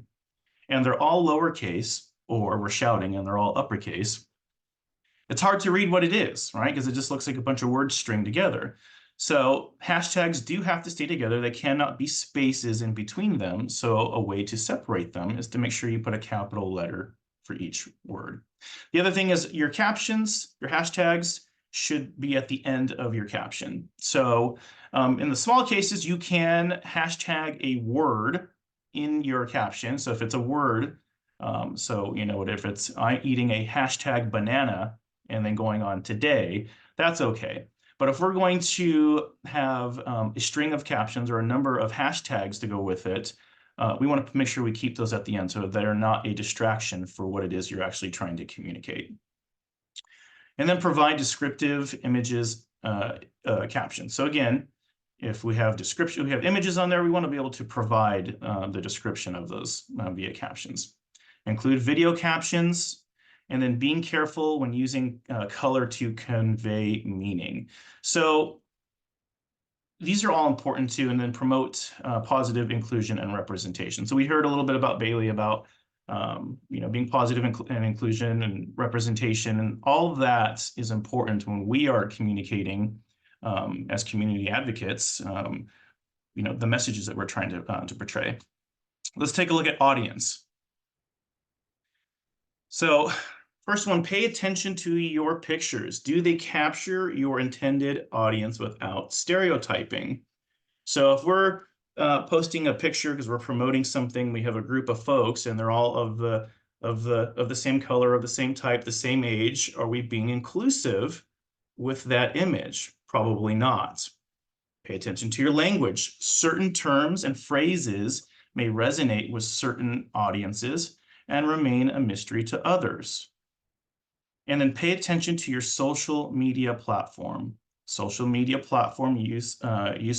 and they're all lowercase, or we're shouting and they're all uppercase, it's hard to read what it is, right? Because it just looks like a bunch of words stringed together. So hashtags do have to stay together. They cannot be spaces in between them. So a way to separate them is to make sure you put a capital letter for each word. The other thing is your captions, your hashtags should be at the end of your caption. So in the small cases, you can hashtag a word in your caption. So if it's a word, if it's I'm eating a hashtag banana and then going on today, that's okay. But if we're going to have a string of captions or a number of hashtags to go with it, we want to make sure we keep those at the end so they're not a distraction for what it is you're actually trying to communicate. And then provide descriptive images captions. So again, if we have description, we have images on there, we want to be able to provide the description of those via captions. Include video captions, and then being careful when using color to convey meaning. So these are all important too, and then promote positive inclusion and representation. So we heard a little bit about Bailey about being positive and inclusion and representation, and all of that is important when we are communicating as community advocates, the messages that we're trying to portray. Let's take a look at audience. So first one, pay attention to your pictures. Do they capture your intended audience without stereotyping? So if we're posting a picture because we're promoting something, we have a group of folks and they're all of the same color, of the same type, the same age, are we being inclusive with that image? Probably not. Pay attention to your language. Certain terms and phrases may resonate with certain audiences and remain a mystery to others. And then pay attention to your social media platform. Social media platform use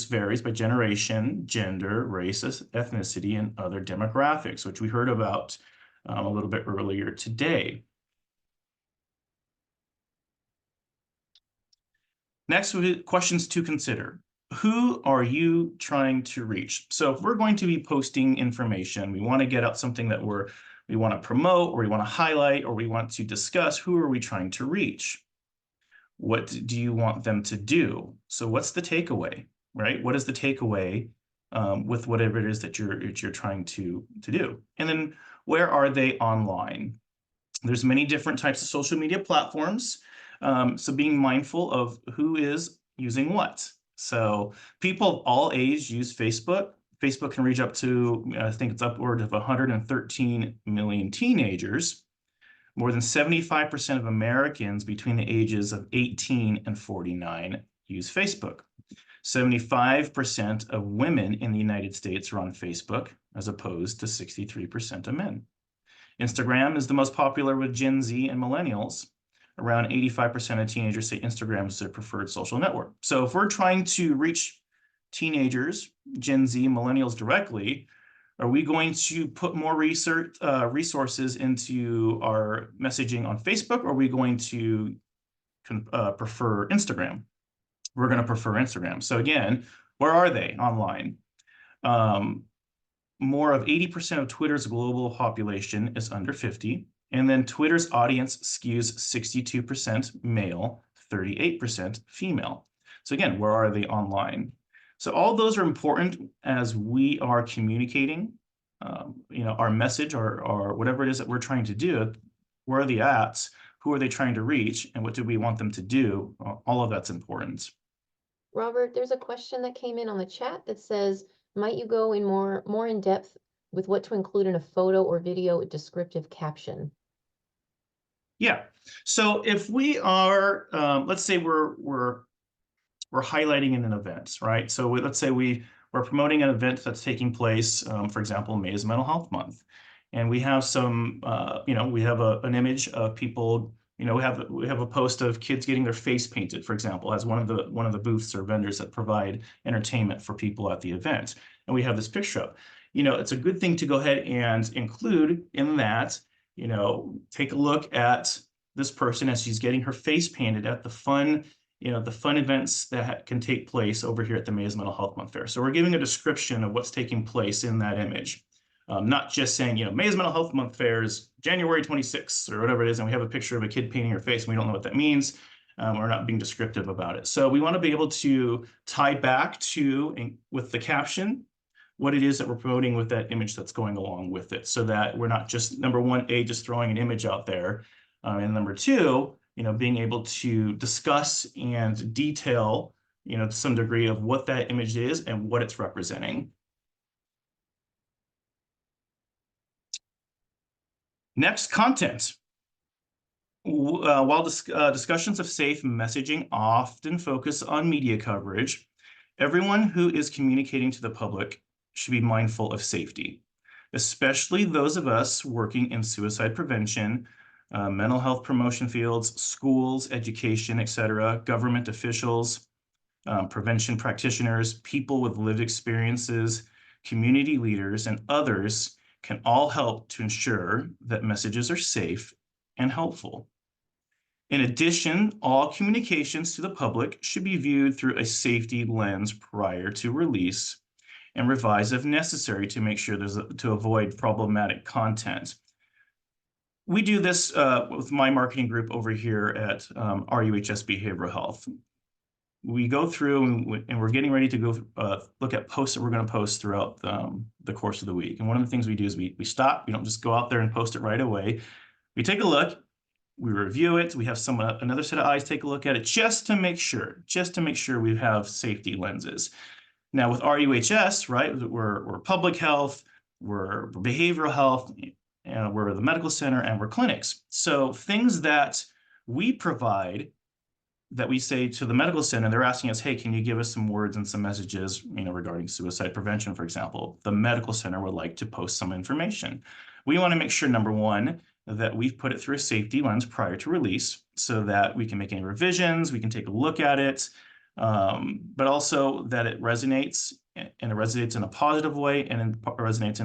varies by generation, gender, race, ethnicity, and other demographics, which we heard about a little bit earlier today. Next, questions to consider. Who are you trying to reach? So if we're going to be posting information, we want to get out something that we want to promote, or we want to highlight, or we want to discuss, who are we trying to reach? What do you want them to do? So what's the takeaway, right? What is the takeaway with whatever it is that you're trying to do? And then where are they online? There's many different types of social media platforms. So being mindful of who is using what. So people of all age use Facebook. Facebook can reach up to, I think it's upward of 113 million teenagers. More than 75% of Americans between the ages of 18 and 49 use Facebook. 75% of women in the United States are on Facebook, as opposed to 63% of men. Instagram is the most popular with Gen Z and millennials. Around 85% of teenagers say Instagram is their preferred social network. So if we're trying to reach teenagers, Gen Z, millennials directly, are we going to put more resources into our messaging on Facebook, or are we going to prefer Instagram? We're going to prefer Instagram. So again, where are they online? more of 80% of Twitter's global population is under 50. And then Twitter's audience skews 62% male, 38% female. So again, where are they online? So all those are important as we are communicating, our message or whatever it is that we're trying to do. Where are the at? Who are they trying to reach? And what do we want them to do? All of that's important. Robert, there's a question that came in on the chat that says, might you go in more in depth with what to include in a photo or video descriptive caption? Yeah. So if we are, let's say we're highlighting in an event, right? So let's say we're promoting an event that's taking place, for example, May is Mental Health Month, and we have some, we have an image of people. We have a post of kids getting their face painted, for example, as one of the booths or vendors that provide entertainment for people at the event, and we have this picture up. It's a good thing to go ahead and include in that. Take a look at this person as she's getting her face painted at the fun events that can take place over here at the May's Mental Health Month Fair. So we're giving a description of what's taking place in that image. Not just saying, May's Mental Health Month Fair is January 26th or whatever it is, and we have a picture of a kid painting her face and we don't know what that means. We're not being descriptive about it. So we want to be able to tie back to, with the caption, what it is that we're promoting with that image that's going along with it, so that we're not just, number one, just throwing an image out there, and number two, being able to discuss and detail, to some degree of what that image is and what it's representing. Next, content. While discussions of safe messaging often focus on media coverage, everyone who is communicating to the public should be mindful of safety, especially those of us working in suicide prevention, mental health promotion fields, schools, education, etc., government officials, prevention practitioners, people with lived experiences, community leaders, and others can all help to ensure that messages are safe and helpful. In addition, all communications to the public should be viewed through a safety lens prior to release and revised if necessary to make sure to avoid problematic content. We do this with my marketing group over here at RUHS Behavioral Health. We go through and we're getting ready to go look at posts that we're going to post throughout the course of the week. And one of the things we do is we stop. We don't just go out there and post it right away. We take a look, we review it. We have another set of eyes take a look at it just to make sure we have safety lenses. Now with RUHS, right, we're public health, we're behavioral health, and we're the medical center, and we're clinics. So things that we provide, that we say to the medical center, they're asking us, hey, can you give us some words and some messages, regarding suicide prevention, for example. The medical center would like to post some information. We want to make sure, number one, that we've put it through a safety lens prior to release so that we can make any revisions, we can take a look at it, but also that it resonates, and it resonates in a positive way, and it resonates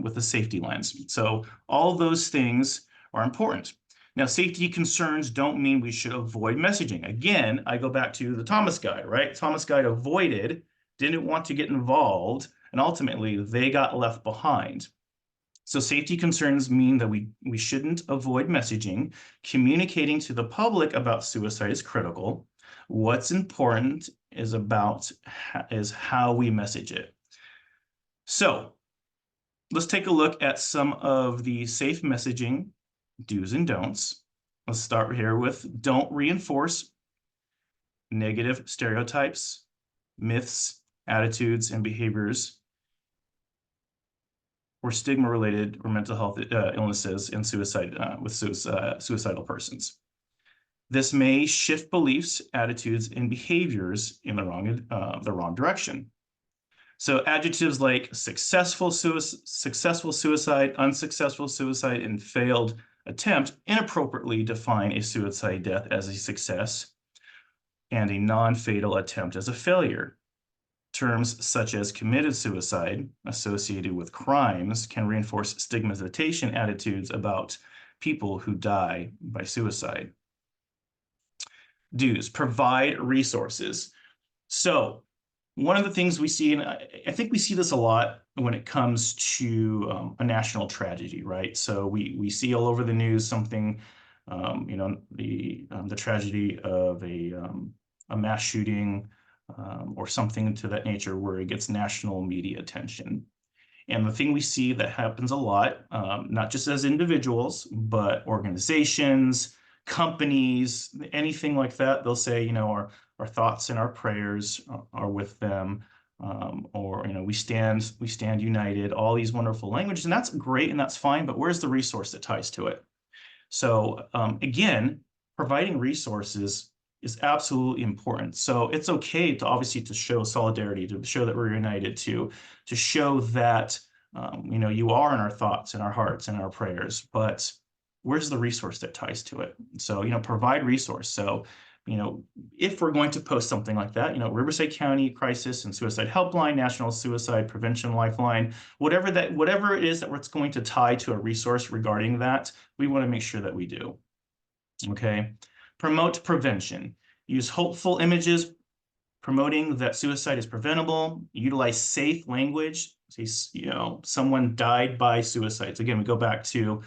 with a safety lens. So all of those things are important. Now, safety concerns don't mean we should avoid messaging. Again, I go back to the Thomas Guide, right? Thomas Guide avoided, didn't want to get involved, and ultimately they got left behind. So safety concerns mean that we shouldn't avoid messaging. Communicating to the public about suicide is critical. What's important is how we message it. So let's take a look at some of the safe messaging do's and don'ts. Let's start here with don't reinforce negative stereotypes, myths, attitudes, and behaviors, or stigma-related or mental health illnesses and suicide with suicidal persons. This may shift beliefs, attitudes, and behaviors in the wrong direction. So adjectives like successful suicide, unsuccessful suicide, and failed attempt inappropriately define a suicide death as a success and a non-fatal attempt as a failure. Terms such as committed suicide associated with crimes can reinforce stigmatization attitudes about people who die by suicide. Do's, provide resources. So one of the things we see, and I think we see this a lot when it comes to a national tragedy, right? So we see all over the news something, the tragedy of a mass shooting or something to that nature where it gets national media attention. And the thing we see that happens a lot, not just as individuals, but organizations, companies, anything like that, they'll say, you know, our thoughts and our prayers are with them, or, you know, we stand united, all these wonderful languages, and that's great and that's fine, but where's the resource that ties to it? So again, providing resources is absolutely important. So it's okay to obviously to show solidarity, to show that we're united, to show that you know, you are in our thoughts and our hearts and our prayers, but where's the resource that ties to it? So, you know, provide resource. So, you know, if we're going to post something like that, you know, Riverside County Crisis and Suicide Helpline, National Suicide Prevention Lifeline, whatever it is that it's going to tie to a resource regarding that, we want to make sure that we do. Okay. Promote prevention. Use hopeful images promoting that suicide is preventable. Utilize safe language. You know, someone died by suicide. So again, we go back to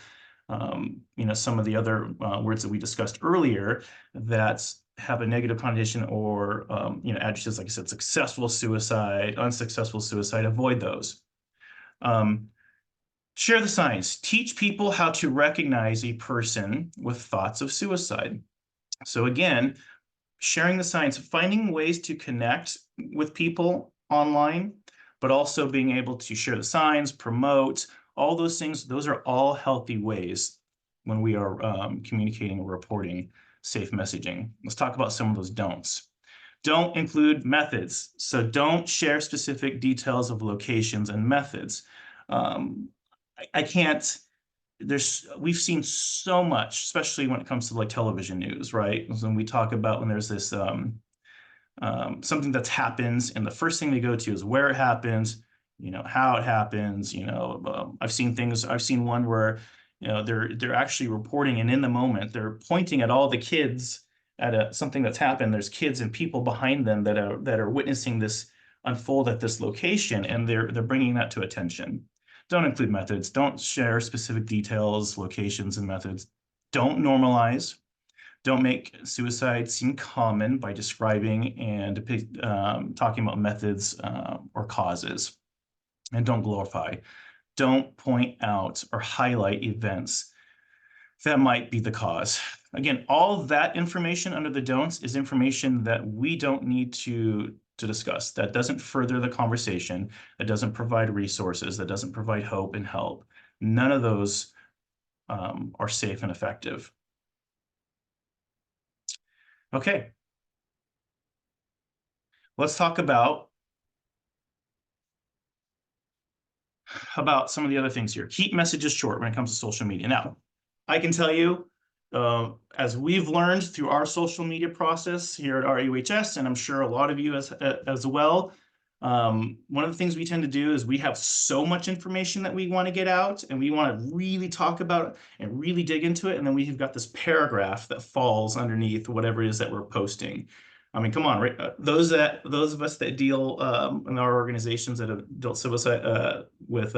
you know, some of the other words that we discussed earlier that have a negative connotation, or you know, adjectives like I said, successful suicide, unsuccessful suicide. Avoid those. Share the signs. Teach people how to recognize a person with thoughts of suicide. So again, sharing the signs, finding ways to connect with people online, but also being able to share the signs, promote, all those things. Those are all healthy ways when we are communicating or reporting safe messaging. Let's talk about some of those don'ts. Don't include methods. So don't share specific details of locations and methods. I can't, we've seen so much, especially when it comes to like television news, right? When we talk about when there's this something that happens, and the first thing they go to is where it happens, you know, how it happens. You know, I've seen one where, you know, they're actually reporting, and in the moment they're pointing at all the kids at something that's happened. There's kids and people behind them that are witnessing this unfold at this location, and they're bringing that to attention. Don't include methods. Don't share specific details, locations, and methods. Don't normalize. Don't make suicide seem common by describing and talking about methods or causes. And don't glorify. Don't point out or highlight events that might be the cause. Again, all of that information under the don'ts is information that we don't need to discuss. That doesn't further the conversation. That doesn't provide resources. That doesn't provide hope and help. None of those are safe and effective. Okay. Let's talk about some of the other things here. Keep messages short when it comes to social media. Now, I can tell you, as we've learned through our social media process here at RUHS, and I'm sure a lot of you as well, one of the things we tend to do is we have so much information that we want to get out, and we want to really talk about it and really dig into it, and then we've got this paragraph that falls underneath whatever it is that we're posting. I mean, come on, right? Those of us that deal in our organizations that have dealt suicide with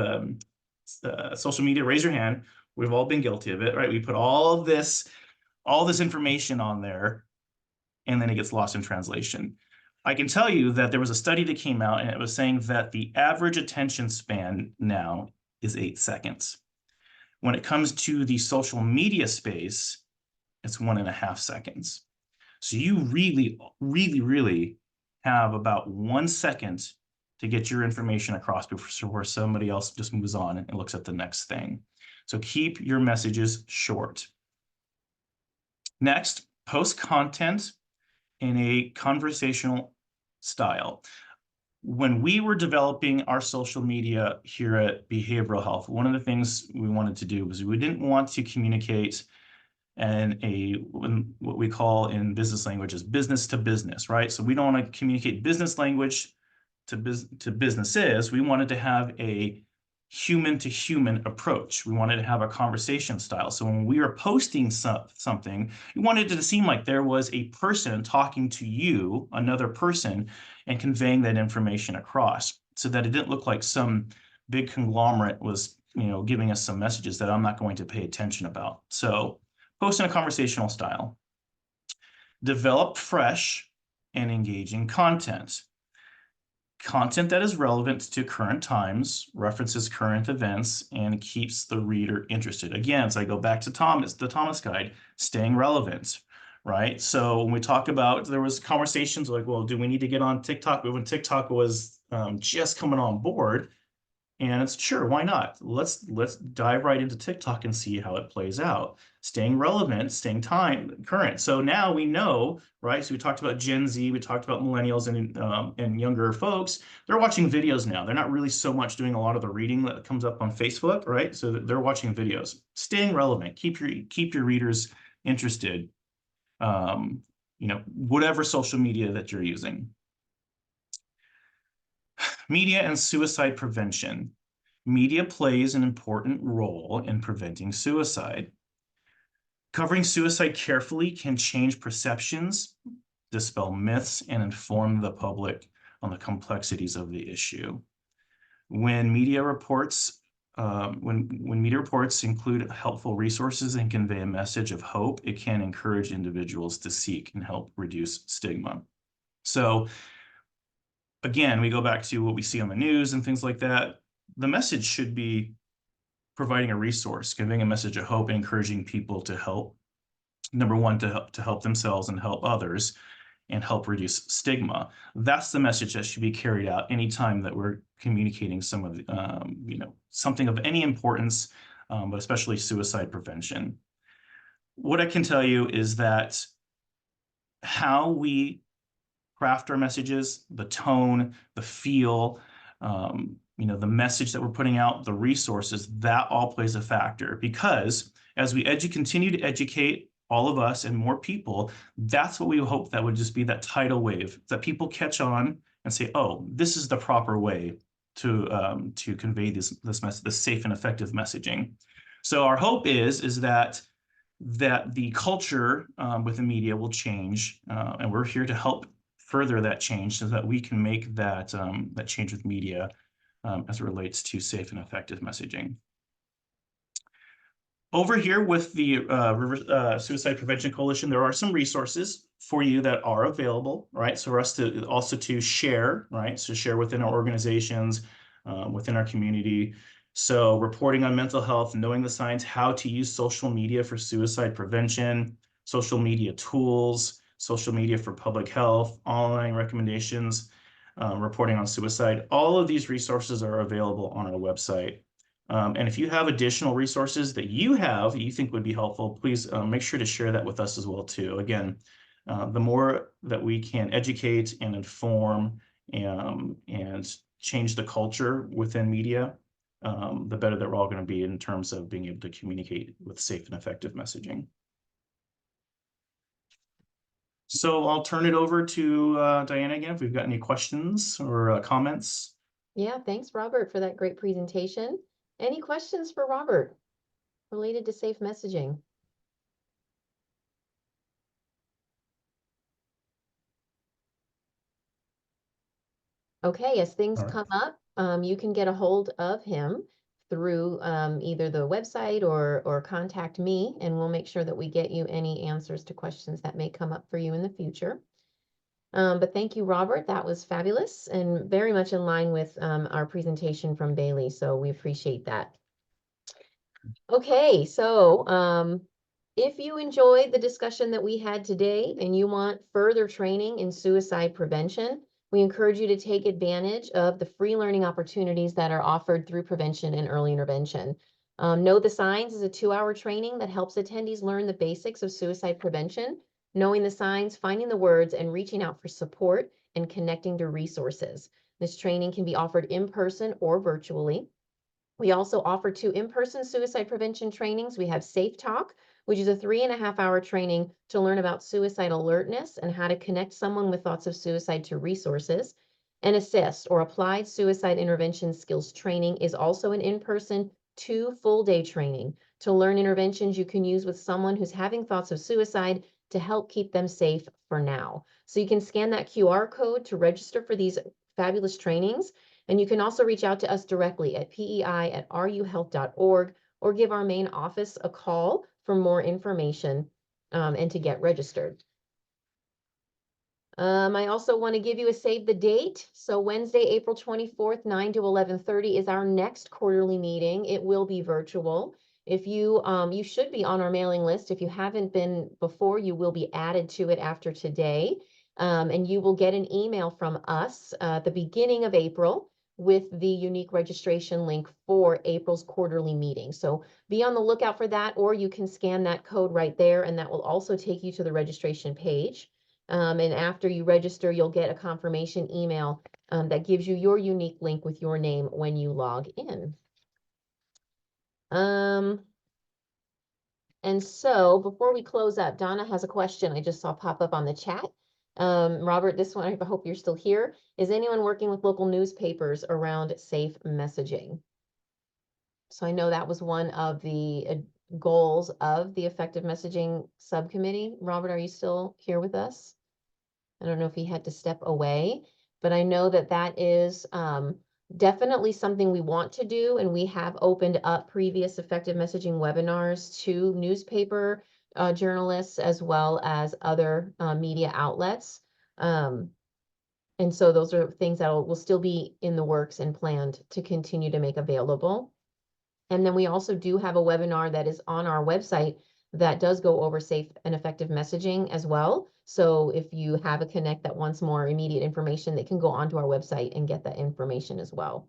social media, raise your hand. We've all been guilty of it, right? We put all this information on there, and then it gets lost in translation. I can tell you that there was a study that came out, and it was saying that the average attention span now is 8 seconds. When it comes to the social media space, it's 1.5 seconds. So you really, really, really have about 1 second to get your information across before somebody else just moves on and looks at the next thing. So keep your messages short. Next, post content in a conversational style. When we were developing our social media here at Behavioral Health, one of the things we wanted to do was we didn't want to communicate what we call in business language is business to business, right? So we don't want to communicate business language to businesses. We wanted to have a human to human approach. We wanted to have a conversation style. So when we were posting something, we wanted it to seem like there was a person talking to you, another person, and conveying that information across, so that it didn't look like some big conglomerate was, giving us some messages that I'm not going to pay attention about. So post in a conversational style. Develop fresh and engaging content. Content that is relevant to current times, references current events, and keeps the reader interested. Again, so I go back to the Thomas Guide, staying relevant, right? So when we talk about, there was conversations like, well, do we need to get on TikTok? But when TikTok was just coming on board, and it's sure, why not? Let's dive right into TikTok and see how it plays out. Staying relevant, staying current. So now we know, right? So we talked about Gen Z, we talked about millennials and younger folks. They're watching videos now. They're not really so much doing a lot of the reading that comes up on Facebook, right? So they're watching videos. Staying relevant, keep your readers interested. Whatever social media that you're using. Media and suicide prevention. Media plays an important role in preventing suicide. Covering suicide carefully can change perceptions, dispel myths, and inform the public on the complexities of the issue. When media reports include helpful resources and convey a message of hope, it can encourage individuals to seek and help reduce stigma. So again, we go back to what we see on the news and things like that. The message should be providing a resource, conveying a message of hope, encouraging people to help. Number one, to help themselves and help others, and help reduce stigma. That's the message that should be carried out anytime that we're communicating some of, something of any importance, but especially suicide prevention. What I can tell you is that how we craft our messages, the tone, the feel, the message that we're putting out, the resources, that all plays a factor, because as we continue to educate all of us and more people, that's what we hope that would just be that tidal wave, that people catch on and say, oh, this is the proper way to convey this message, this safe and effective messaging. So our hope is that the culture within media will change, and we're here to help further that change so that we can make that change with media as it relates to safe and effective messaging. Over here with the Suicide Prevention Coalition, there are some resources for you that are available, right? So for us to also share, right? So share within our organizations, within our community. So reporting on mental health, knowing the signs, how to use social media for suicide prevention, social media tools, social media for public health, online recommendations, reporting on suicide. All of these resources are available on our website. And if you have additional resources that you think would be helpful, please make sure to share that with us as well too. Again, the more that we can educate and inform and change the culture within media, the better that we're all going to be in terms of being able to communicate with safe and effective messaging. So I'll turn it over to Diana again, if we've got any questions or comments. Yeah, thanks, Robert, for that great presentation. Any questions for Robert related to safe messaging? Okay, as things come up, you can get a hold of him through either the website or contact me, and we'll make sure that we get you any answers to questions that may come up for you in the future. But thank you, Robert. That was fabulous and very much in line with our presentation from Bailey, so we appreciate that. Okay, so if you enjoyed the discussion that we had today and you want further training in suicide prevention, we encourage you to take advantage of the free learning opportunities that are offered through prevention and early intervention. Know the Signs is a 2-hour training that helps attendees learn the basics of suicide prevention, knowing the signs, finding the words, and reaching out for support and connecting to resources. This training can be offered in person or virtually. We also offer 2 in-person suicide prevention trainings. We have Safe Talk, which is a 3.5-hour training to learn about suicide alertness and how to connect someone with thoughts of suicide to resources. And assist or applied suicide intervention skills training is also an in-person 2 full-day training to learn interventions you can use with someone who's having thoughts of suicide to help keep them safe for now. So you can scan that QR code to register for these fabulous trainings. And you can also reach out to us directly at pei@ruhealth.org or give our main office a call for more information and to get registered. I also want to give you a save the date. So Wednesday, April 24th, 9 to 11:30 is our next quarterly meeting. It will be virtual. If you should be on our mailing list. If you haven't been before, you will be added to it after today. And you will get an email from us at the beginning of April with the unique registration link for April's quarterly meeting. So be on the lookout for that, or you can scan that code right there, and that will also take you to the registration page. And after you register, you'll get a confirmation email that gives you your unique link with your name when you log in. And so before we close up, Donna has a question I just saw pop up on the chat. Robert, this one, I hope you're still here. Is anyone working with local newspapers around safe messaging? So I know that was one of the goals of the effective messaging subcommittee. Robert, are you still here with us? I don't know if he had to step away, but I know that that is definitely something we want to do. And we have opened up previous effective messaging webinars to newspaper journalists as well as other media outlets. And so those are things that will still be in the works and planned to continue to make available. And then we also do have a webinar that is on our website that does go over safe and effective messaging as well. So if you have a connect that wants more immediate information, they can go onto our website and get that information as well.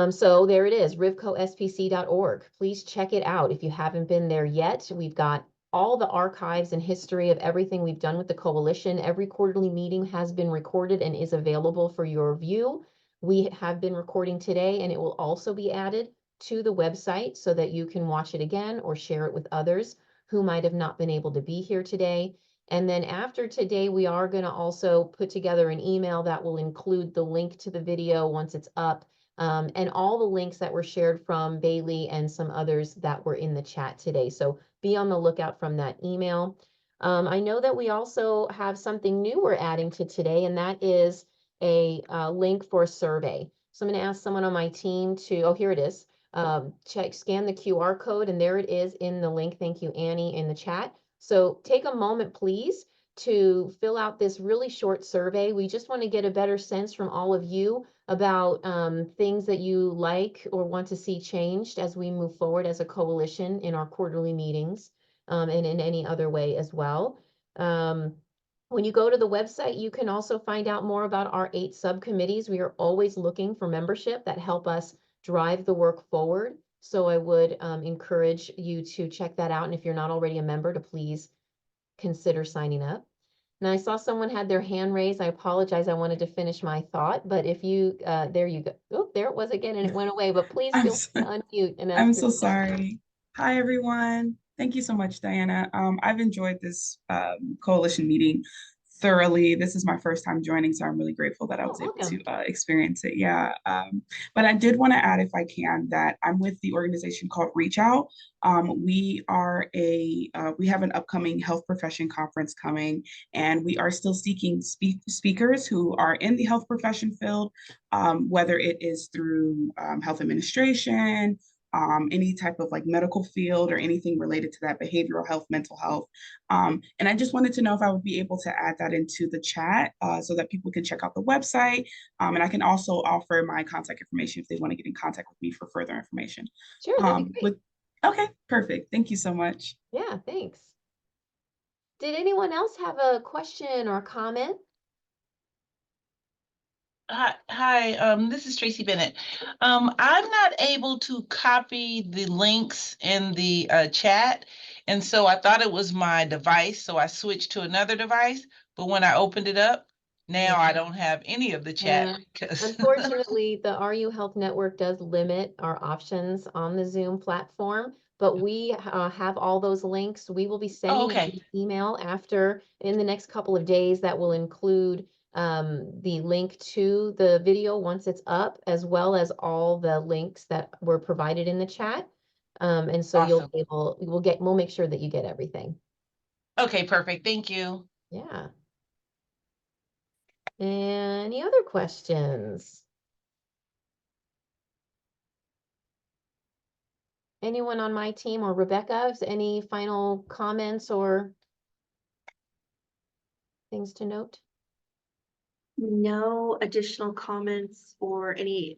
So there it is, rivcospc.org. Please check it out if you haven't been there yet. We've got all the archives and history of everything we've done with the coalition. Every quarterly meeting has been recorded and is available for your view. We have been recording today, and it will also be added to the website so that you can watch it again or share it with others who might have not been able to be here today. And then after today, we are going to also put together an email that will include the link to the video once it's up, and all the links that were shared from Bailey and some others that were in the chat today. So be on the lookout from that email. I know that we also have something new we're adding to today, and that is a link for a survey. So I'm going to ask someone on my team to, oh, here it is. Scan the QR code, and there it is in the link. Thank you, Annie, in the chat. So take a moment, please, to fill out this really short survey. We just want to get a better sense from all of you about things that you like or want to see changed as we move forward as a coalition in our quarterly meetings, and in any other way as well. When you go to the website, you can also find out more about our 8 subcommittees. We are always looking for membership that help us drive the work forward. So I would encourage you to check that out. And if you're not already a member, to please consider signing up. Now, I saw someone had their hand raised. I apologize. I wanted to finish my thought, but if you, there you go. Oh, there it was again, and it went away, but please feel free to unmute and ask I'm your so question. sorry. Hi, everyone. Thank you so much, Diana. I've enjoyed this coalition meeting thoroughly. This is my first time joining, so I'm really grateful that I was able to experience it. Yeah. But I did want to add, if I can, that I'm with the organization called Reach Out. We have an upcoming health profession conference coming, and we are still seeking speakers who are in the health profession field, whether it is through health administration, any type of like medical field or anything related to that, behavioral health, mental health. And I just wanted to know if I would be able to add that into the chat so that people can check out the website. And I can also offer my contact information if they want to get in contact with me for further information. Sure, that'd be great. Okay, perfect. Thank you so much. Yeah, thanks. Did anyone else have a question or comment? Hi, this is Tracy Bennett. I'm not able to copy the links in the chat, and so I thought it was my device, so I switched to another device, but when I opened it up, now I don't have any of the chat. Unfortunately, the RU Health Network does limit our options on the Zoom platform, but we have all those links. We will be sending you an email in the next couple of days that will include the link to the video once it's up, as well as all the links that were provided in the chat. And so Awesome. we'll make sure that you get everything. Okay, perfect. Thank you. Yeah. Any other questions? Anyone on my team or Rebecca, any final comments or things to note? No additional comments or any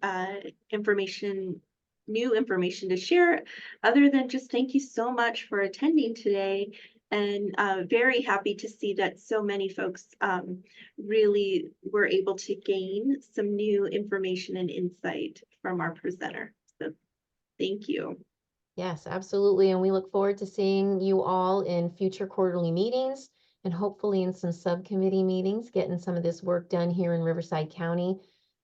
new information to share, other than just thank you so much for attending today, and very happy to see that so many folks really were able to gain some new information and insight from our presenter. So thank you. Yes, absolutely. And we look forward to seeing you all in future quarterly meetings and hopefully in some subcommittee meetings, getting some of this work done here in Riverside County.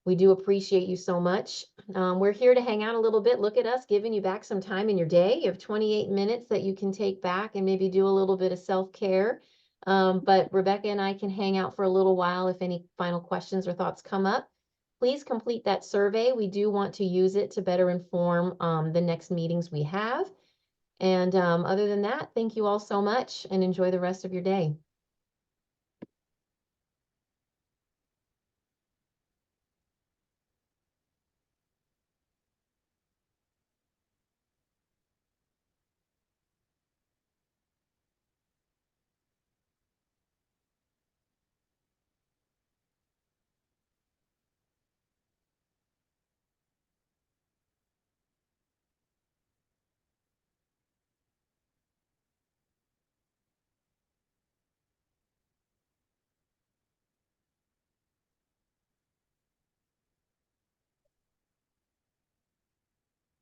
We do appreciate you so much. We're here to hang out a little bit. Look at us giving you back some time in your day. You have 28 minutes that you can take back and maybe do a little bit of self-care. But Rebecca and I can hang out for a little while if any final questions or thoughts come up. Please complete that survey. We do want to use it to better inform the next meetings we have. And other than that, thank you all so much and enjoy the rest of your day.